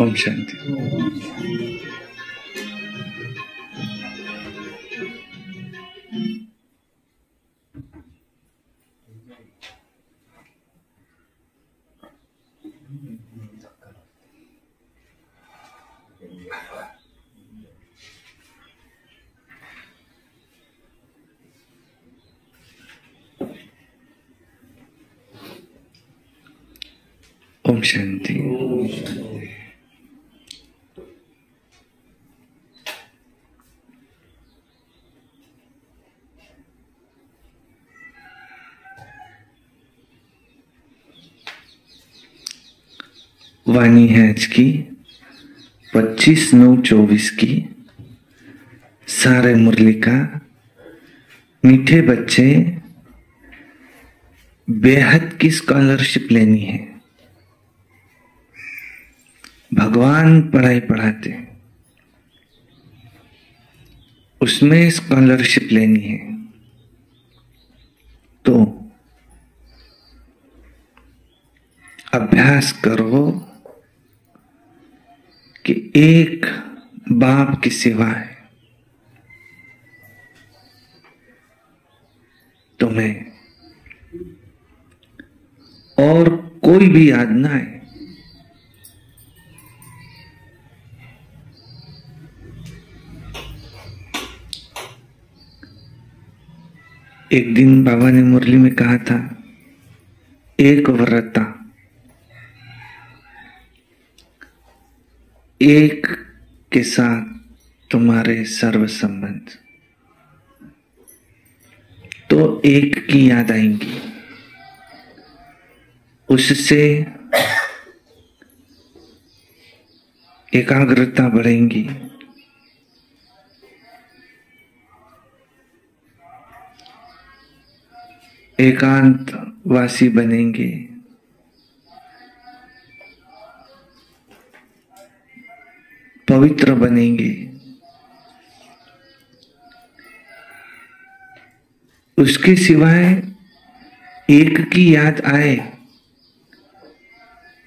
ओम शांति। ओम शांति। वाणी है आज की 25/9/24 की। सारे मुरली का मीठे बच्चे बेहद की स्कॉलरशिप लेनी है। भगवान पढ़ाई पढ़ाते, उसमें स्कॉलरशिप लेनी है। तो अभ्यास करो कि एक बाप की सेवा है, तुम्हें और कोई भी याद ना आए। एक दिन बाबा ने मुरली में कहा था, एक व्रता, एक के साथ तुम्हारे सर्व संबंध, तो एक की याद आएंगी, उससे एकाग्रता बढ़ेंगी। एकांत वासी बनेंगे। पवित्र बनेंगे। उसके सिवाय एक की याद आए,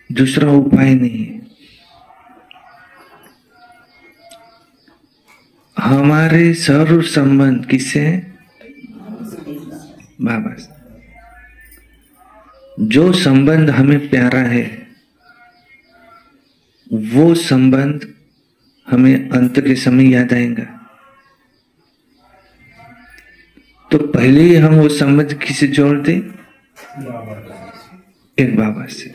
दूसरा उपाय नहीं है। हमारे सर्व संबंध किससे है? बाबा से। जो संबंध हमें प्यारा है, वो संबंध हमें अंत के समय याद आएगा। तो पहले ही हम वो संबंध किसे जोड़ दें? एक बाबा से।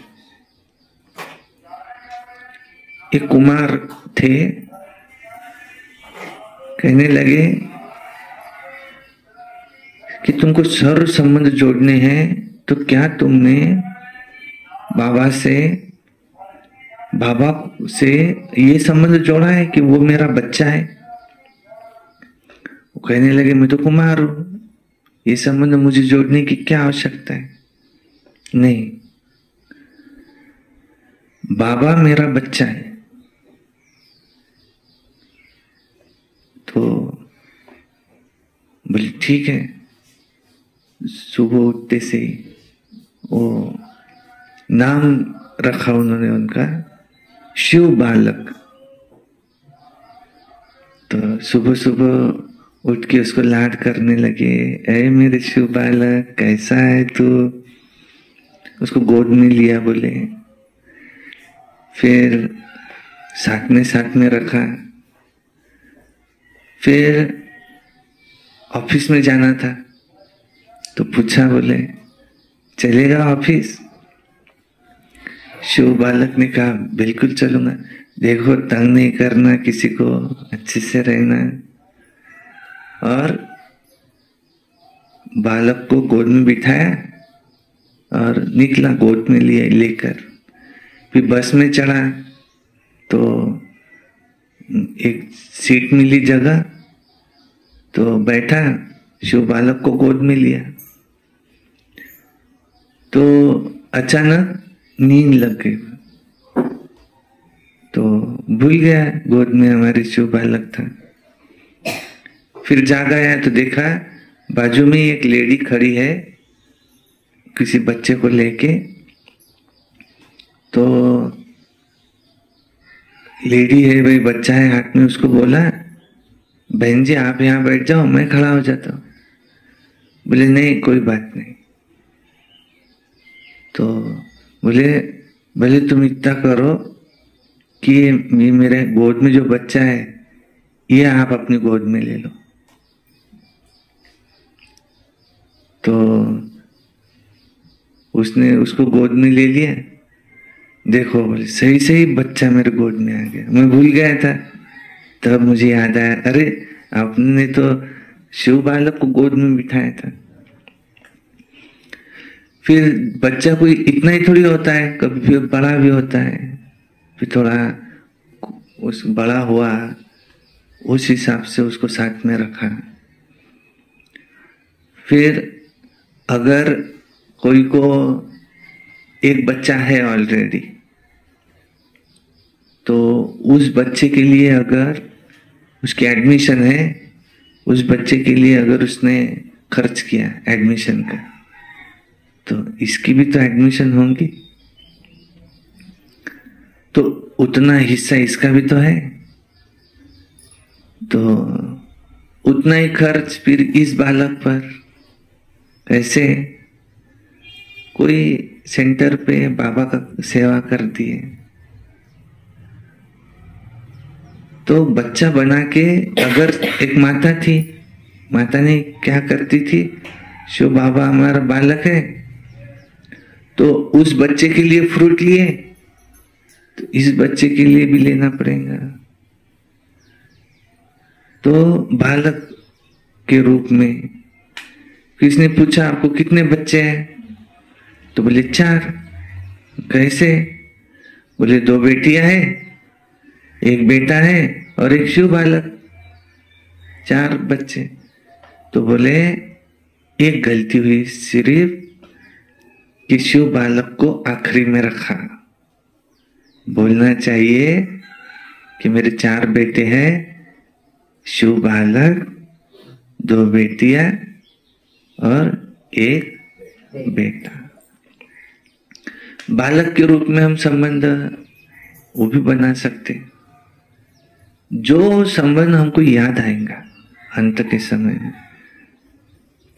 एक कुमार थे, कहने लगे कि तुमको सर्व संबंध जोड़ने हैं, तो क्या तुमने बाबा से ये संबंध जोड़ा है कि वो मेरा बच्चा है? वो कहने लगे, मैं तो कुमार हूं, ये संबंध मुझे जोड़ने की क्या आवश्यकता है? नहीं, बाबा मेरा बच्चा है। तो बोले ठीक है। सुबह उठते से वो नाम रखा उन्होंने उनका, शिव बालक। तो सुबह सुबह उठ के उसको लाड करने लगे, ऐ मेरे शिव बालक कैसा है तू? उसको गोद में लिया बोले। फिर साथ में रखा। फिर ऑफिस में जाना था, तो पूछा, बोले चलेगा ऑफिस? शिव बालक ने कहा बिल्कुल चलूंगा। देखो तंग नहीं करना किसी को, अच्छे से रहना। और बालक को गोद में बिठाया और निकला गोद में लेकर। फिर बस में चढ़ा तो एक सीट मिली जगह, तो बैठा, शिव बालक को गोद में लिया। तो अचानक नींद लग गई, तो भूल गया गोद में हमारे शिव बालक था। फिर जाग आया तो देखा बाजू में एक लेडी खड़ी है किसी बच्चे को लेके। तो लेडी है भाई, बच्चा है हाथ में, उसको बोला बहन जी आप यहाँ बैठ जाओ, मैं खड़ा हो जाता हूँ। बोले नहीं कोई बात नहीं। तो बोले भले तुम इतना करो कि ये मेरे गोद में जो बच्चा है ये आप अपनी गोद में ले लो। तो उसने उसको गोद में ले लिया। देखो बोले सही सही बच्चा मेरे गोद में आ गया, मैं भूल गया था। तब मुझे याद आया, अरे आपने तो शिव बालक को गोद में बिठाया था। फिर बच्चा कोई इतना ही थोड़ी होता है, कभी फिर बड़ा भी होता है। फिर थोड़ा उस बड़ा हुआ, उस हिसाब से उसको साथ में रखा। फिर अगर कोई को एक बच्चा है ऑलरेडी, तो उस बच्चे के लिए अगर उसकी एडमिशन है, उस बच्चे के लिए अगर उसने खर्च किया एडमिशन का, तो इसकी भी तो एडमिशन होंगी, तो उतना हिस्सा इसका भी तो है। तो उतना ही खर्च फिर इस बालक पर। ऐसे कोई सेंटर पे बाबा का सेवा कर दिए, तो बच्चा बना के, अगर एक माता थी, माता ने क्या करती थी, शिव बाबा हमारा बालक है, तो उस बच्चे के लिए फ्रूट लिए, तो इस बच्चे के लिए भी लेना पड़ेगा। तो बालक के रूप में किसने पूछा आपको कितने बच्चे हैं, तो बोले 4। कैसे? बोले 2 बेटियां हैं, एक बेटा है और एक शिव बालक, 4 बच्चे। तो बोले एक गलती हुई सिर्फ कि शिव बालक को आखिरी में रखा। बोलना चाहिए कि मेरे 4 बेटे हैं, शिव बालक, 2 बेटियां और एक बेटा। बालक के रूप में हम संबंध वो भी बना सकते, जो संबंध हमको याद आएगा अंत के समय में।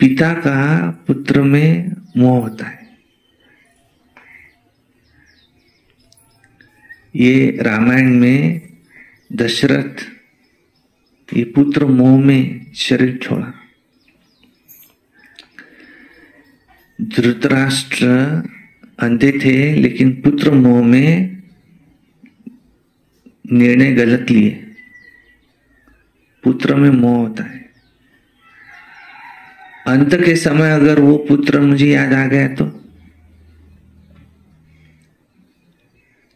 पिता का पुत्र में मोह होता है। ये रामायण में दशरथ ये पुत्र मोह में शरीर छोड़ा। धृतराष्ट्र अंधे थे, लेकिन पुत्र मोह में निर्णय गलत लिए। पुत्र में मोह होता है। अंत के समय अगर वो पुत्र मुझे याद आ गया तो,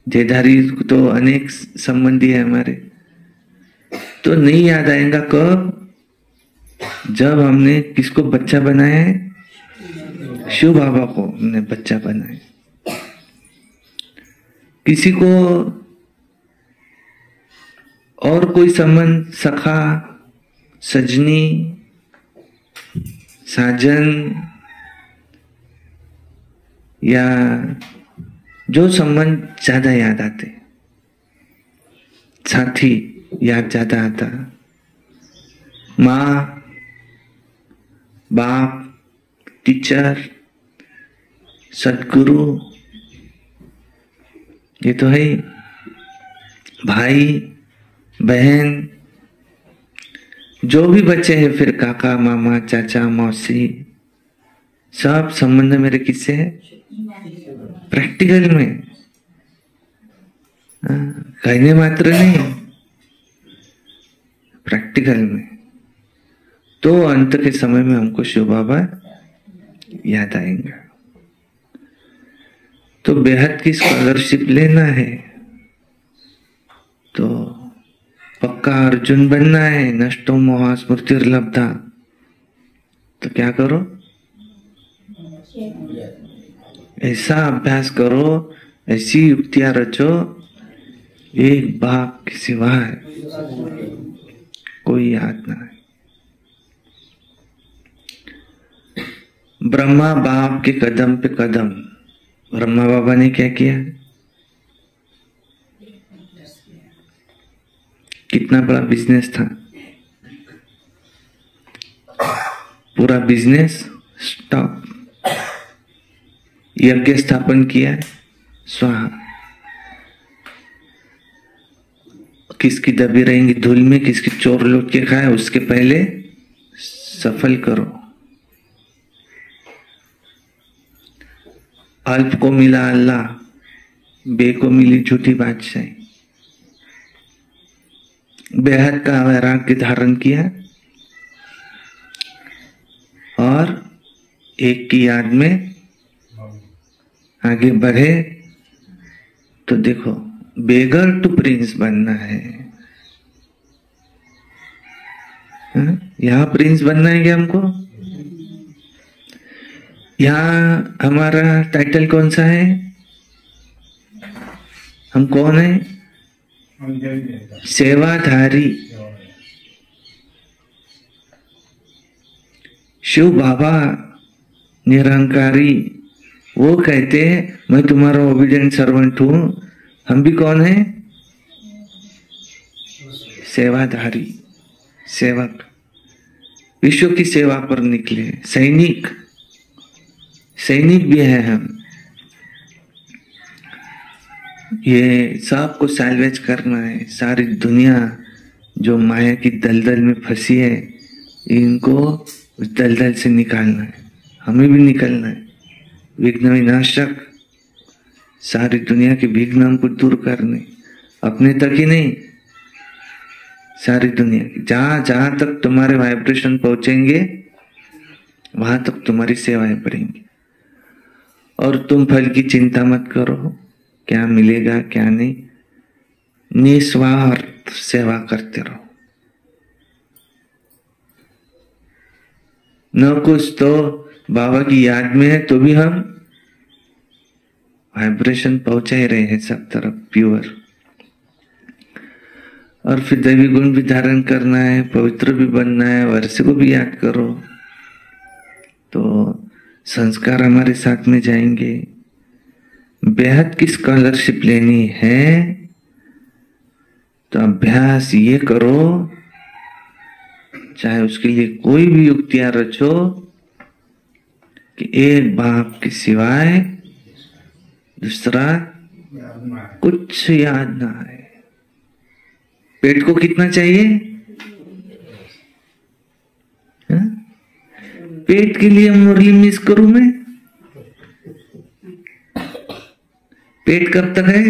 देहधारी तो अनेक संबंधी है हमारे, तो नहीं याद आएगा कब? जब हमने किसको बच्चा बनाया है? शिव बाबा को हमने बच्चा बनाया। किसी को और कोई संबंध, सखा, सजनी, साजन, या जो संबंध ज्यादा याद आते, साथी याद ज्यादा आता, माँ, बाप, टीचर, सदगुरु, ये तो है। भाई, बहन, जो भी बच्चे हैं, फिर काका, मामा, चाचा, मौसी, सब संबंध मेरे किससे है? प्रैक्टिकल में, कहने मात्र नहीं, प्रैक्टिकल में। तो अंत के समय में हमको शिव बाबा याद आएंगे। तो बेहद की स्कॉलरशिप लेना है तो पक्का अर्जुन बनना है, नष्टो मोहा स्मृतिर्लब्धा। तो क्या करो? ऐसा अभ्यास करो, ऐसी युक्तियां रचो, एक बाप के सिवाय कोई याद ना है। ब्रह्मा बाप के कदम पे कदम, ब्रह्मा बाबा ने क्या किया? कितना बड़ा बिजनेस था, पूरा बिजनेस स्टॉप। यज्ञ स्थापन किया, स्वाहा। किसकी दबी रहेंगी धूल में, किसकी चोर लूट के खाए, उसके पहले सफल करो। अल्प को मिला अल्लाह, बे को मिली झूठी बादशाही। बेहद का वैराग्य धारण किया और एक की याद में आगे बढ़े। तो देखो, बेगर टू प्रिंस बनना है। यहां प्रिंस बनना है क्या हमको? यहां हमारा टाइटल कौन सा है? हम कौन है? सेवाधारी। शिव बाबा निरंकारी, वो कहते हैं मैं तुम्हारा ओबीडिएंट सर्वेंट हूं। हम भी कौन है? सेवाधारी, सेवक, विश्व की सेवा पर निकले सैनिक। सैनिक भी है हम। ये सबको सैल्वेज करना है। सारी दुनिया जो माया की दलदल में फंसी है, इनको उस दलदल से निकालना है। हमें भी निकलना है। विघ्न विनाशक, सारी दुनिया के विघ्न हमको दूर करने, अपने तक ही नहीं, सारी दुनिया की। जहां जहां तक तुम्हारे वाइब्रेशन पहुंचेंगे, वहां तक तुम्हारी सेवाएं बढ़ेंगी। और तुम फल की चिंता मत करो, क्या मिलेगा क्या नहीं, निस्वार्थ सेवा करते रहो। न कुछ तो बाबा की याद में है तो भी हम वाइब्रेशन पहुंचा ही रहे हैं सब तरफ प्योर। और फिर दैवी गुण भी धारण करना है, पवित्र भी बनना है, वर्ष को भी याद करो तो संस्कार हमारे साथ में जाएंगे। बेहद की स्कॉलरशिप लेनी है तो अभ्यास ये करो, चाहे उसके लिए कोई भी युक्तियां रचो, कि एक बाप के सिवाय दूसरा कुछ याद ना आए। पेट को कितना चाहिए? हा? पेट के लिए मुरली मिस करूं मैं? पेट कब तक है?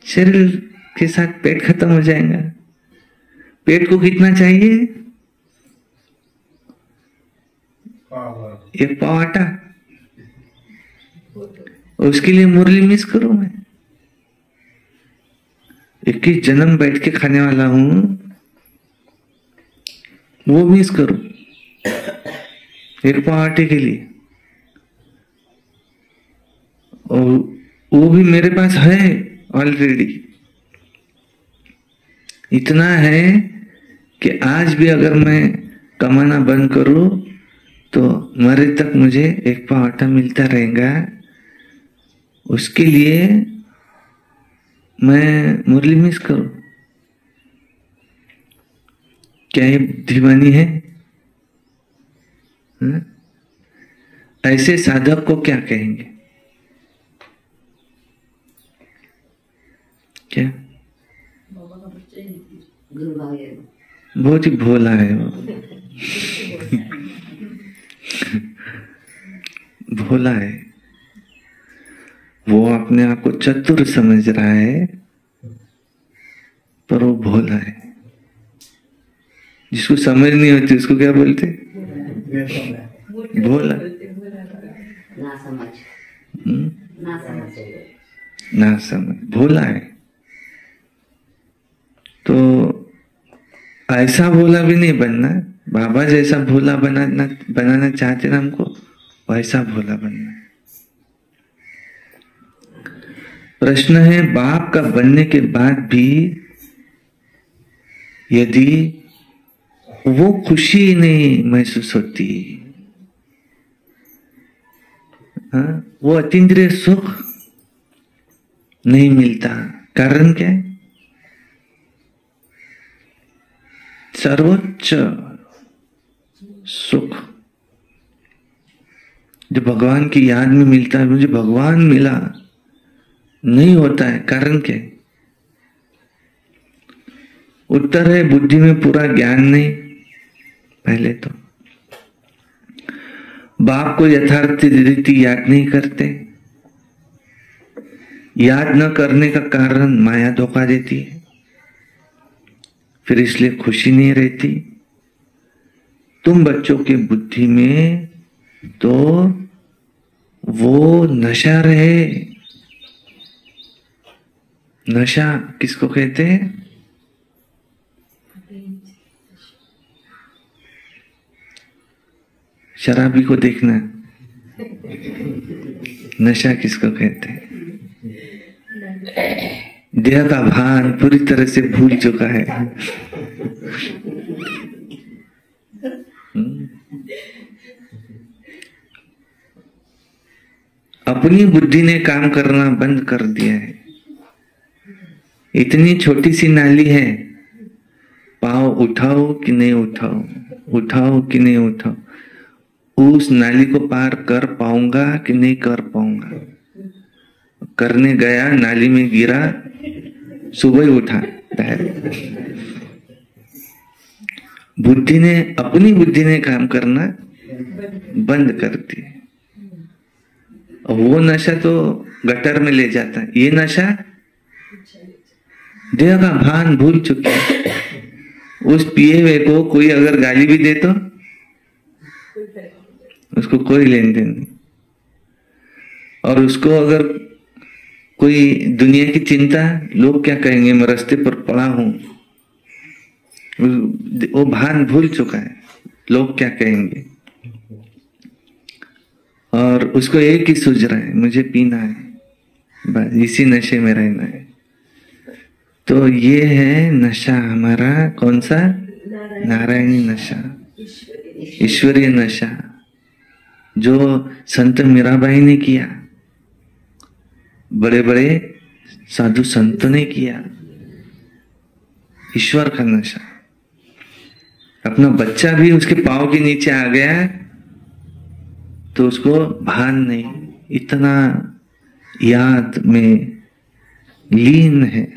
शरीर के साथ पेट खत्म हो जाएगा। पेट को कितना चाहिए? एक पाव आटा। उसके लिए मुरली मिस करूं मैं? 21 जन्म बैठ के खाने वाला हूं, वो मिस करूं एक पाव आटे के लिए? और वो भी मेरे पास है ऑलरेडी। इतना है कि आज भी अगर मैं कमाना बंद करूं तो मरे तक मुझे एक पाव आटा मिलता रहेगा। उसके लिए मैं मुरली मिस करूं? क्या ये दीवानी है? हा? ऐसे साधक को क्या कहेंगे? क्या? बहुत ही भोला है वो। भोला है वो, अपने आप को चतुर समझ रहा है, पर वो भोला है। जिसको समझ नहीं होती उसको क्या बोलते? भोला। ना समझ, भोला है। तो ऐसा भोला भी नहीं बनना। बाबा जैसा भोला बनाना चाहते ना हमको, वैसा भोला बनना है। प्रश्न है, बाप का बनने के बाद भी यदि वो खुशी नहीं महसूस होती, वो अतीन्द्रिय सुख नहीं मिलता, कारण क्या है? सर्वोच्च सुख जो भगवान की याद में मिलता है। मुझे भगवान मिला नहीं होता है, कारण क्या है? उत्तर है बुद्धि में पूरा ज्ञान नहीं। पहले तो बाप को यथार्थ रीति याद नहीं करते। याद न करने का कारण माया धोखा देती है, फिर इसलिए खुशी नहीं रहती। तुम बच्चों के बुद्धि में तो वो नशा रहे। नशा किसको कहते हैं? शराबी को देखना, नशा किसको कहते हैं? देह का भान पूरी तरह से भूल चुका है। अपनी बुद्धि ने काम करना बंद कर दिया है। इतनी छोटी सी नाली है, पाँव उठाओ कि नहीं उठाओ, उठाओ कि नहीं उठाओ, उस नाली को पार कर पाऊंगा कि नहीं कर पाऊंगा। करने गया, नाली में गिरा, सुबह ही उठा बुद्धि ने, अपनी बुद्धि ने काम करना बंद कर दिया। वो नशा तो गटर में ले जाता है, ये नशा देह का भान भूल चुके हैं। उस पिए हुए को कोई अगर गाली भी दे तो उसको कोई लेन देन नहीं, और उसको अगर कोई दुनिया की चिंता, लोग क्या कहेंगे, मैं रास्ते पर पड़ा हूं, वो भान भूल चुका है, लोग क्या कहेंगे। और उसको एक ही सूझ रहा है, मुझे पीना है, बस इसी नशे में रहना है। तो ये है नशा हमारा, कौन सा? नारायणी नशा, ईश्वरीय नशा, जो संत मीराबाई ने किया, बड़े बड़े साधु संतों ने किया। ईश्वर का नशा। अपना बच्चा भी उसके पांव के नीचे आ गया तो उसको भान नहीं, इतना याद में लीन है।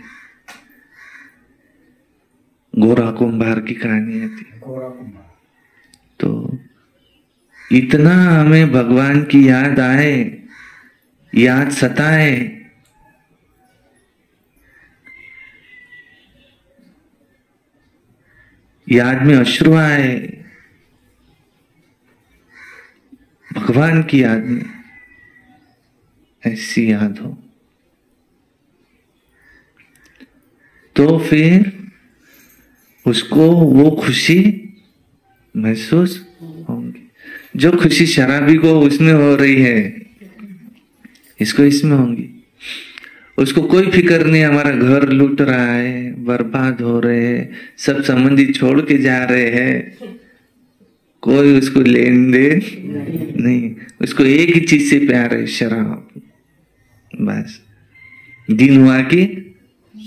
गोरा कुंभार की कहानी आती, तो इतना हमें भगवान की याद आए, याद सताए, याद में अश्रु आए, भगवान की याद में ऐसी याद हो, तो फिर उसको वो खुशी महसूस होंगी जो खुशी शराबी को उसमें हो रही है, इसको इसमें होंगी। उसको कोई फिक्र नहीं, हमारा घर लूट रहा है, बर्बाद हो रहे हैं, सब संबंधी छोड़ के जा रहे हैं, कोई उसको लेन देन नहीं। उसको एक ही चीज से प्यार है, शराब। बस दिन हुआ कि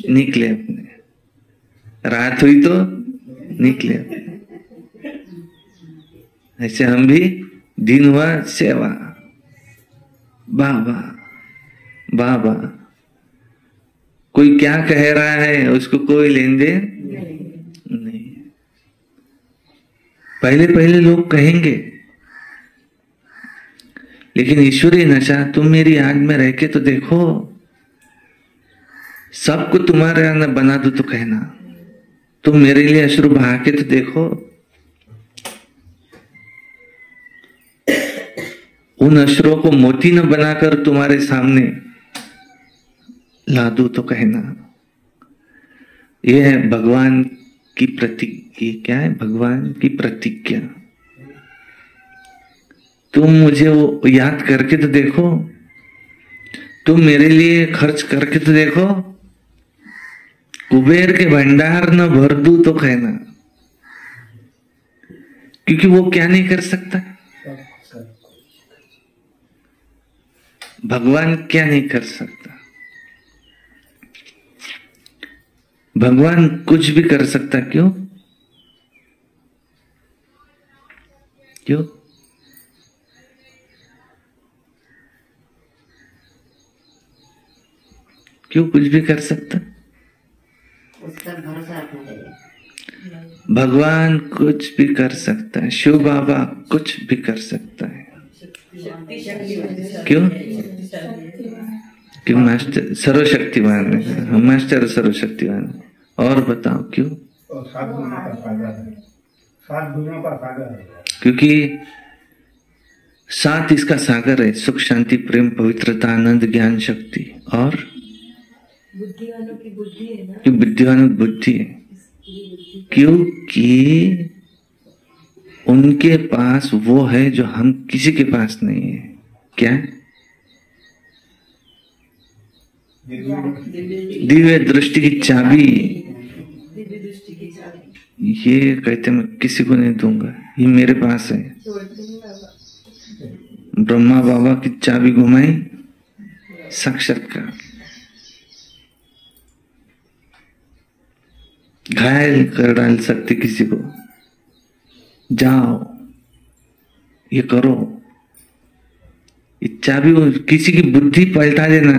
निकले अपने, रात हुई तो निकले अपने। ऐसे हम भी दिन हुआ सेवा, बाबा बाबा, कोई क्या कह रहा है उसको कोई लेन देन नहीं। पहले पहले लोग कहेंगे, लेकिन ईश्वरीय नशा, तुम मेरी याद में रह के तो देखो, सबको तुम्हारे अंदर बना दो तो कहना, तुम मेरे लिए अश्रु बहा के तो देखो, उन अश्रुओं को मोती न बनाकर तुम्हारे सामने ला दूं तो कहना। यह है भगवान की प्रतिज्ञा। क्या है? भगवान की प्रतिज्ञा। तुम मुझे वो याद करके तो देखो, तुम मेरे लिए खर्च करके तो देखो, कुबेर के भंडार न भर दूं तो कहना। क्योंकि वो क्या नहीं कर सकता? भगवान क्या नहीं कर सकता? भगवान कुछ भी कर सकता। क्यों? क्यों? क्यों कुछ भी कर सकता? उस पर भरोसा रखना चाहिए। भगवान कुछ भी कर सकता है, शिव बाबा कुछ भी कर सकता है। क्यों? क्यों? मास्टर सर्वशक्तिमान है, हम मास्टर सर्वशक्तिमान है। और बताओ क्यों? सात गुणों का फायदा है, सात गुणों का फायदा है। क्योंकि सात इसका सागर है, सुख शांति प्रेम पवित्रता आनंद ज्ञान शक्ति, और बुद्धिवानों की बुद्धि है ना, कि बुद्धिवानों की बुद्धि है। क्योंकि उनके पास वो है जो हम किसी के पास नहीं है। क्या? दिव्य दृष्टि की चाबी। दिव्य दृष्टि की चाबी। ये कहते मैं किसी को नहीं दूंगा, ये मेरे पास है। ब्रह्मा बाबा की चाबी घुमाई, साक्षात्कार। घायल कर डाल सकते किसी को, जाओ ये करो। ये चाबी किसी की बुद्धि पलटा देना,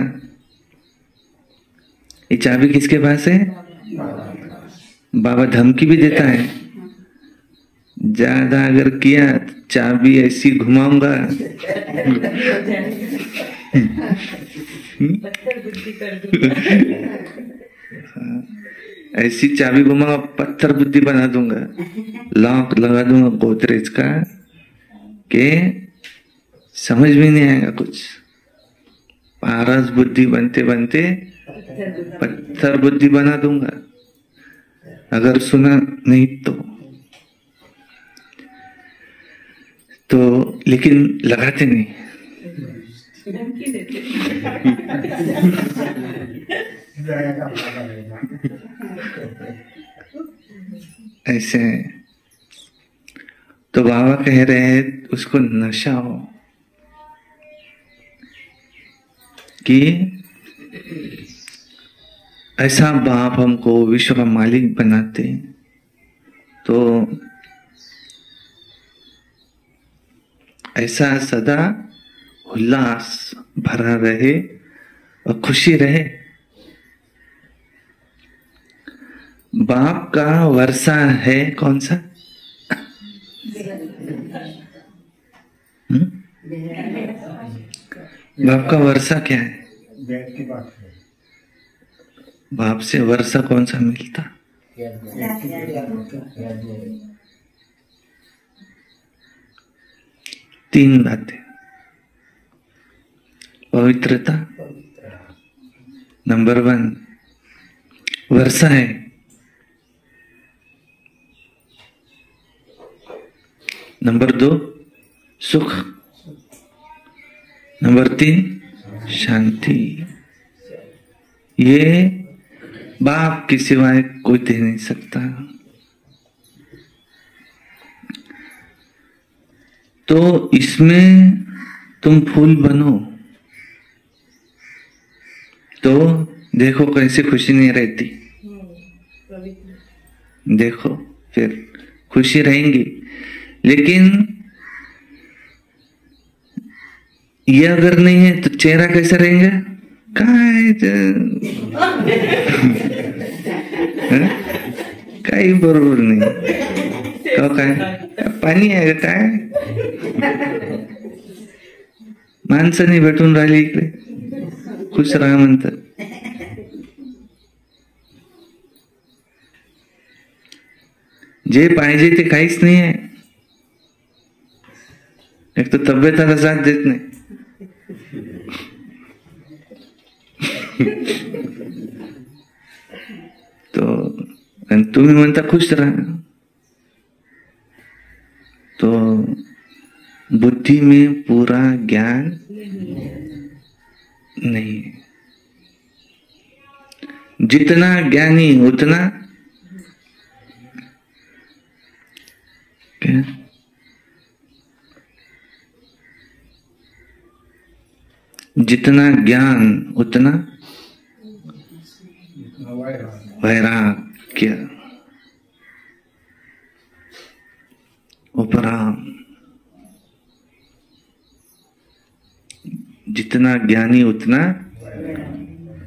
ये चाबी किसके पास है? बाबा धमकी भी देता है, ज्यादा अगर किया चाबी ऐसी घुमाऊंगा। ऐसी चाबी घुमाऊंगा, पत्थर बुद्धि बना दूंगा, लॉक लगा दूंगा गोदरेज का, के समझ में नहीं आएगा कुछ। पारस बुद्धि बनते बनते पत्थर बुद्धि बना दूंगा, अगर सुना नहीं तो लेकिन लगाते नहीं। धमकी देते। ऐसे तो बाबा कह रहे हैं उसको नशा हो कि ऐसा बाप हमको विश्व का मालिक बनाते तो ऐसा सदा उल्लास भरा रहे और खुशी रहे। बाप का वर्षा है कौन सा? बाप का वर्षा क्या है? बाप से वर्षा कौन सा मिलता? तीन बातें। पवित्रता नंबर 1 वर्षा है। नंबर 2 सुख। नंबर 3 शांति। ये बाप के सिवाय कोई दे नहीं सकता। तो इसमें तुम फूल बनो तो देखो कैसे खुशी नहीं रहती। देखो फिर खुशी रहेंगी, लेकिन ये अगर नहीं है तो चेहरा कैसा रहेगा? काही बरोबर नहीं। तो काय पाणी आहे का काय? माणसं नाही भेटून राहिली इकडे, खुश राहा म्हणतात। जे पाहिजे ते काहीच नाही आहे। एक तो तब्येताला साथ देत नाही। तो तुम्ही म्हणता खुश राहा, तो बुद्धि में पूरा ज्ञान नहीं। जितना ज्ञानी उतना क्या? जितना ज्ञान उतना वैराग्य, उपराम। जितना ज्ञानी उतना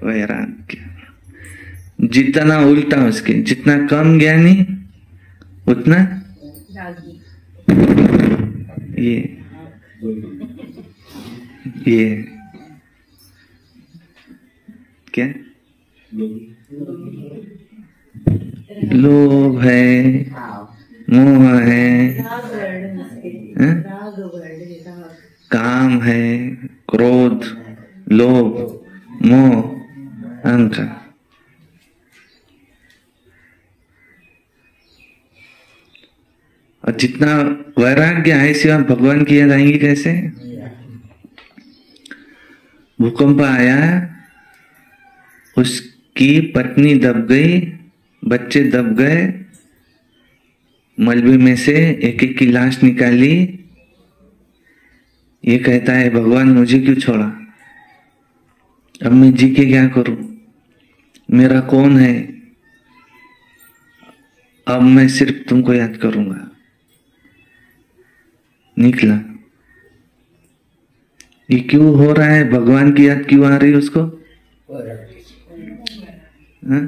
वैराग्य, जितना उल्टा उसके, जितना कम ज्ञानी उतना रागी। ये क्या लोभ है, मोह है, राग वर्ण उसके, हैं? राग वर्ण, राग। काम है, क्रोध, लोभ, मोह, अहंकार। और जितना वैराग्य है सिवा भगवान की याद आएंगी कैसे? भूकंप आया, उसकी पत्नी दब गई, बच्चे दब गए, मलबे में से एक एक की लाश निकाली। ये कहता है भगवान मुझे क्यों छोड़ा, अब मैं जी के क्या करूं, मेरा कौन है, अब मैं सिर्फ तुमको याद करूंगा। निकला, ये क्यों हो रहा है, भगवान की याद क्यों आ रही है उसको? हाँ?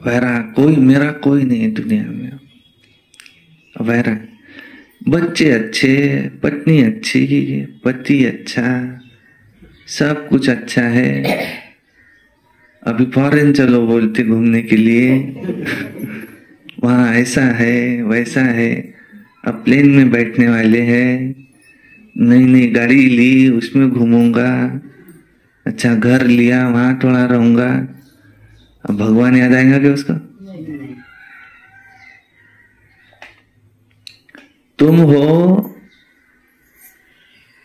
वैराग, कोई मेरा कोई नहीं है दुनिया में, वैराग। बच्चे अच्छे, पत्नी अच्छी, पति अच्छा, सब कुछ अच्छा है। अभी फॉरेन चलो बोलते घूमने के लिए, वहां ऐसा है वैसा है। अब प्लेन में बैठने वाले हैं, नई नई गाड़ी ली, उसमें घूमूंगा, अच्छा घर लिया, वहां थोड़ा रहूंगा। अब भगवान याद आएगा क्या उसका? तुम हो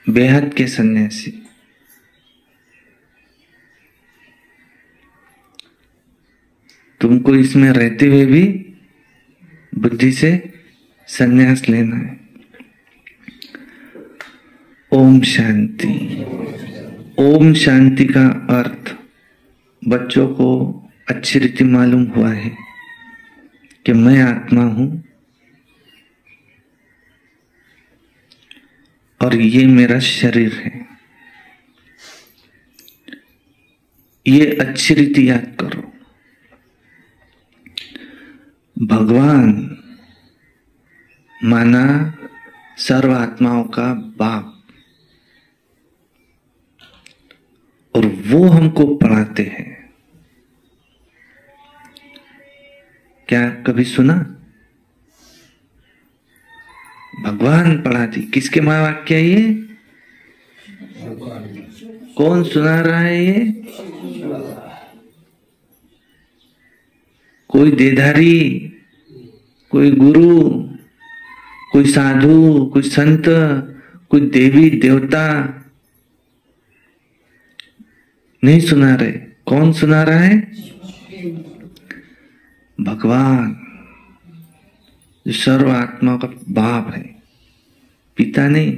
बेहद के सन्यासी, तुमको इसमें रहते हुए भी बुद्धि से सन्यास लेना है। ओम शांति। ओम शांति का अर्थ बच्चों को अच्छी रीति मालूम हुआ है कि मैं आत्मा हूं और ये मेरा शरीर है। ये अच्छी रीति याद करो। भगवान माना सर्व आत्माओं का बाप, और वो हमको पढ़ाते हैं। क्या कभी सुना? भगवान पढ़ाती, किसके माँ वाक्य है ये? कौन सुना रहा है ये? कोई देधारी, कोई गुरु, कोई साधु, कोई संत, कोई देवी देवता नहीं सुना रहे। कौन सुना रहा है? भगवान, जो सर्व आत्मा का बाप है, पिता नहीं।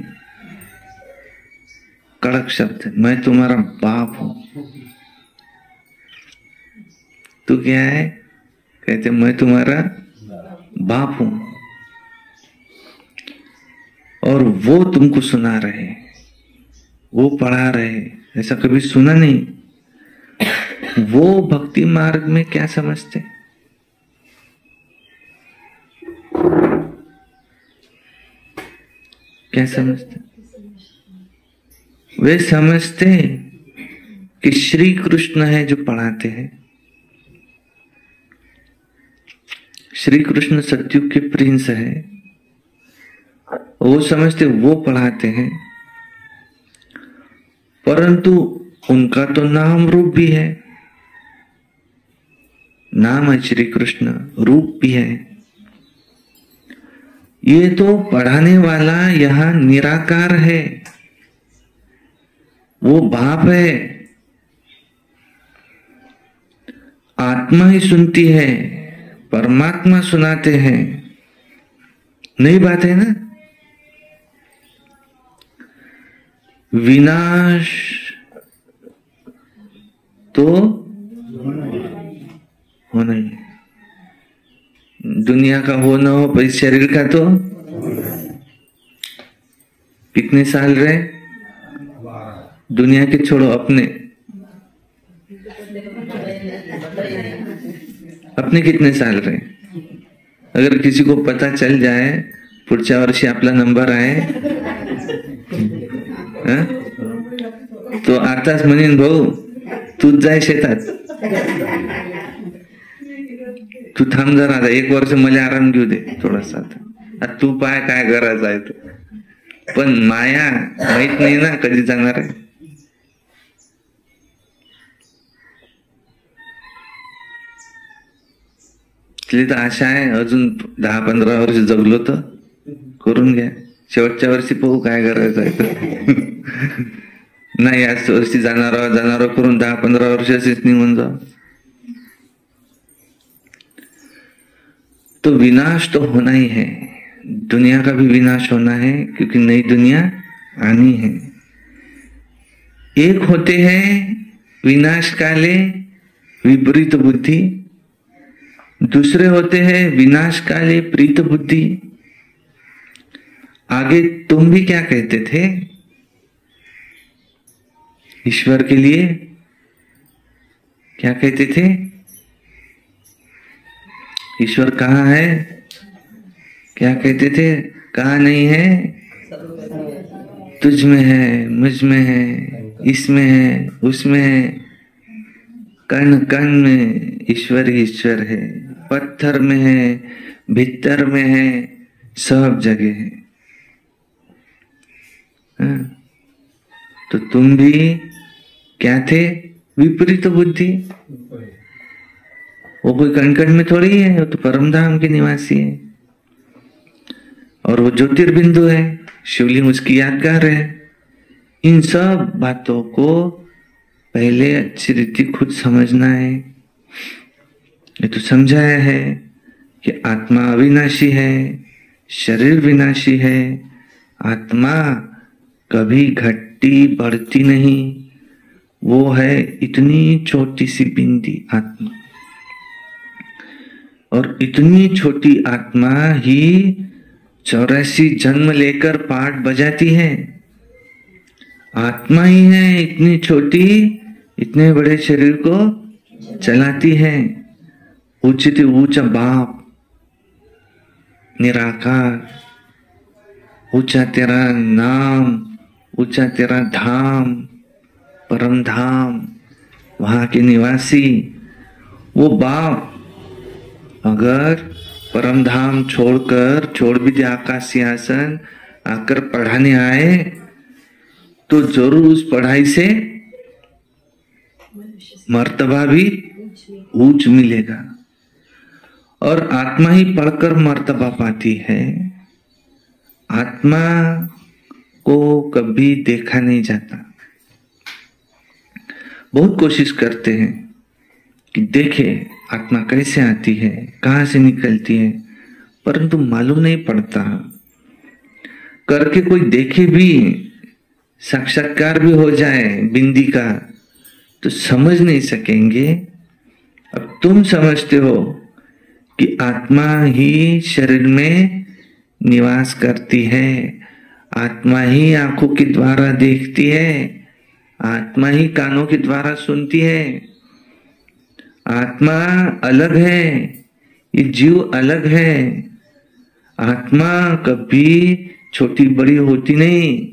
कड़क शब्द है, मैं तुम्हारा बाप हूं। तू क्या है? कहते मैं तुम्हारा बाप हूं, और वो तुमको सुना रहे, वो पढ़ा रहे। ऐसा कभी सुना नहीं। वो भक्ति मार्ग में क्या समझते? क्या समझते? वे समझते कि श्री कृष्ण है जो पढ़ाते हैं। श्री कृष्ण सतयुग के प्रिंस है, वो समझते वो पढ़ाते हैं। परंतु उनका तो नाम रूप भी है, नाम है श्री कृष्ण, रूप भी है। ये तो पढ़ाने वाला यहां निराकार है, वो बाप है। आत्मा ही सुनती है, परमात्मा सुनाते हैं। नई बात है ना? विनाश तो होना ही है। दुनिया का हो ना हो, पर इस शरीर का तो कितने साल रहे? दुनिया के छोड़ो, अपने अपने कितने साल रहे? अगर किसी को पता चल जाए पुढच्या वर्षी आपला नंबर आहे, हं? तो आताच म्हणेन भाऊ तूच जाय शेतात, तू थांब जरा, आता 1 वर्ष मला आराम घेऊ दे थोडासा, आता तू पाय काय करायचं आहे. पण माया माहित नाही ना कधी जाणार आहे. तिला तर आशा आहे अजून 10-15 वर्ष जगलो तर करून घ्या, शेवटच्या वर्षी पाहू काय करायचं आहे. नाही याच वर्षी जाणार करून 10-15 वर्ष असेच निघून जा. तो विनाश तो होना ही है, दुनिया का भी विनाश होना है क्योंकि नई दुनिया आनी है. एक होते हैं विनाश काले विपरीत बुद्धि, दूसरे होते हैं विनाश काले प्रीत बुद्धि. आगे तुम भी क्या कहते थे ईश्वर के लिए? क्या कहते थे? ईश्वर कहाँ है? क्या कहते थे? कहाँ नहीं है? तुझ में है, मुझ में है, इसमें है, उसमें है, कण कण में ईश्वर ही ईश्वर है, पत्थर में है, भीतर में है, सब जगह है. हाँ? तो तुम भी क्या थे? विपरीत बुद्धि. वो कोई कण में थोड़ी है, वो तो परमधाम के निवासी है. और वो ज्योतिर्बिंदु है, शिवलिंग उसकी यादगार है. इन सब बातों को पहले अच्छी रीति खुद समझना है. ये तो समझाया है कि आत्मा अविनाशी है, शरीर विनाशी है. आत्मा कभी घटती बढ़ती नहीं, वो है इतनी छोटी सी बिंदी आत्मा. और इतनी छोटी आत्मा ही 84 जन्म लेकर पाठ बजाती है. आत्मा ही है इतनी छोटी, इतने बड़े शरीर को चलाती है. ऊंचे ऊंचा बाप निराकार, ऊंचा तेरा नाम, ऊंचा तेरा धाम, परम धाम, वहां के निवासी. वो बाप अगर परम धाम छोड़ भी दे आकाश सिंहासन, आकर पढ़ाने आए तो जरूर उस पढ़ाई से मर्तबा भी ऊंच मिलेगा. और आत्मा ही पढ़कर मर्तबा पाती है. आत्मा को कभी देखा नहीं जाता. बहुत कोशिश करते हैं कि देखे आत्मा कैसे आती है, कहां से निकलती है, परंतु मालूम नहीं पड़ता. करके कोई देखे भी, साक्षात्कार भी हो जाए बिंदी का, तो समझ नहीं सकेंगे. अब तुम समझते हो कि आत्मा ही शरीर में निवास करती है, आत्मा ही आंखों के द्वारा देखती है, आत्मा ही कानों के द्वारा सुनती है. आत्मा अलग है, ये जीव अलग है. आत्मा कभी छोटी बड़ी होती नहीं.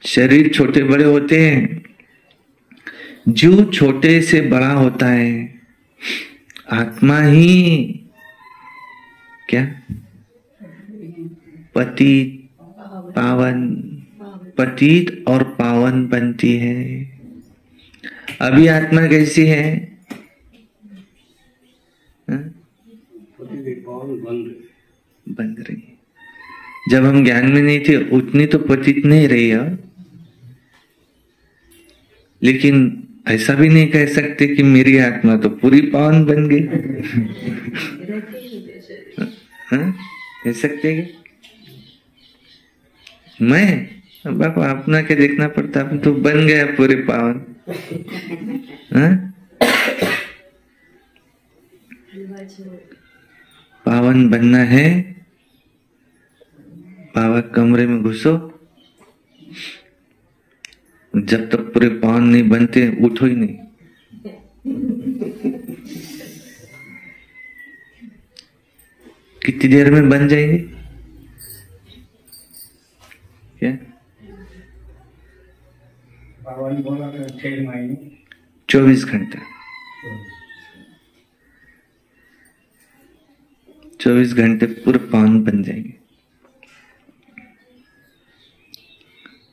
शरीर छोटे बड़े होते हैं, जीव छोटे से बड़ा होता है. आत्मा ही क्या पतित पावन, पतित और पावन बनती है. अभी आत्मा कैसी है? बन रही. जब हम ज्ञान में नहीं थे उतनी तो पतित नहीं रही है, लेकिन ऐसा भी नहीं कह सकते कि मेरी आत्मा तो पूरी पावन बन गई. कह सकते हैं मैं बापा अपना क्या देखना पड़ता, अपन तो बन गया पूरे पावन. पावन बनना है. बाबा कमरे में घुसो, जब तक पूरे पावन नहीं बनते उठो ही नहीं। कितनी देर में बन जाएंगे? क्या बाबा ने बोला कि 6 महीने 24 घंटे 24 घंटे पूरे पावन बन जाएंगे।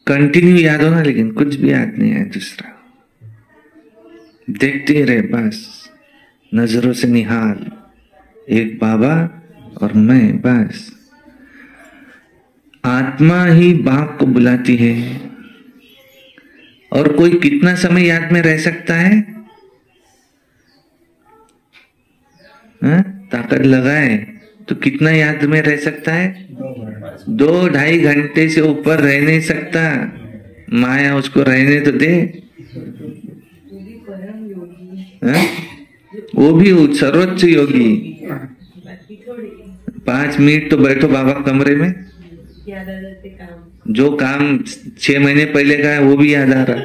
कंटिन्यू याद हो ना, लेकिन कुछ भी याद नहीं है दूसरा, देखते ही रहे बस, नजरों से निहाल, एक बाबा और मैं, बस। आत्मा ही बाप को बुलाती है। और कोई कितना समय याद में रह सकता है? ताकत लगाए तो कितना याद में रह सकता है? 2-2.5 घंटे से ऊपर रह नहीं सकता। माया उसको रहने तो दे। वो भी सर्वोच्च योगी। 5 मिनट तो बैठो बाबा कमरे में, याद आ जाते काम। जो काम 6 महीने पहले का है वो भी याद आ रहा।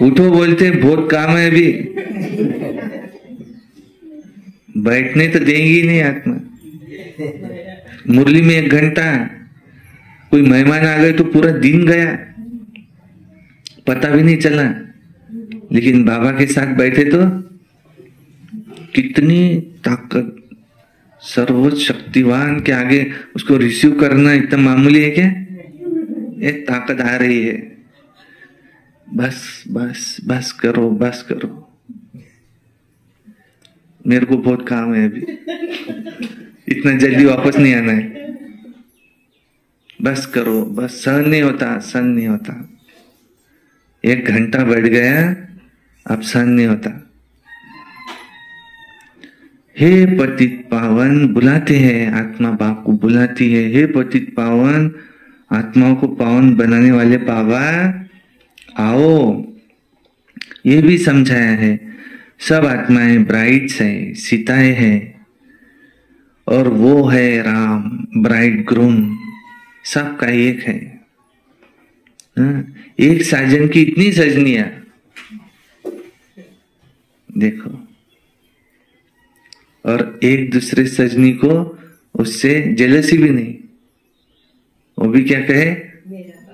उठो बोलते बहुत काम है अभी, बैठने तो देंगी नहीं आत्मा। मुरली में 1 घंटा, कोई मेहमान आ गए तो पूरा दिन गया, पता भी नहीं चला। लेकिन बाबा के साथ बैठे तो कितनी ताकत, सर्वोच्च शक्तिवान के आगे उसको रिसीव करना इतना मामूली है क्या? एक ताकत आ रही है, बस बस बस करो, बस करो, मेरे को बहुत काम है अभी, इतना जल्दी वापस नहीं आना है, बस करो, बस। सहन नहीं होता, सहन नहीं होता। 1 घंटा बैठ गया, अब सहन नहीं होता। हे पतित पावन बुलाते हैं, आत्मा बाप को बुलाती है। हे पतित पावन, आत्माओं को पावन बनाने वाले बाबा आओ। ये भी समझाया है, सब आत्माएं ब्राइड्स है, सीताएं है, और वो है राम, ब्राइड ग्रूम, सबका एक है। एक साजन की इतनी सजनियां देखो, और एक दूसरे सजनी को उससे जेलसी भी नहीं। वो भी क्या कहे,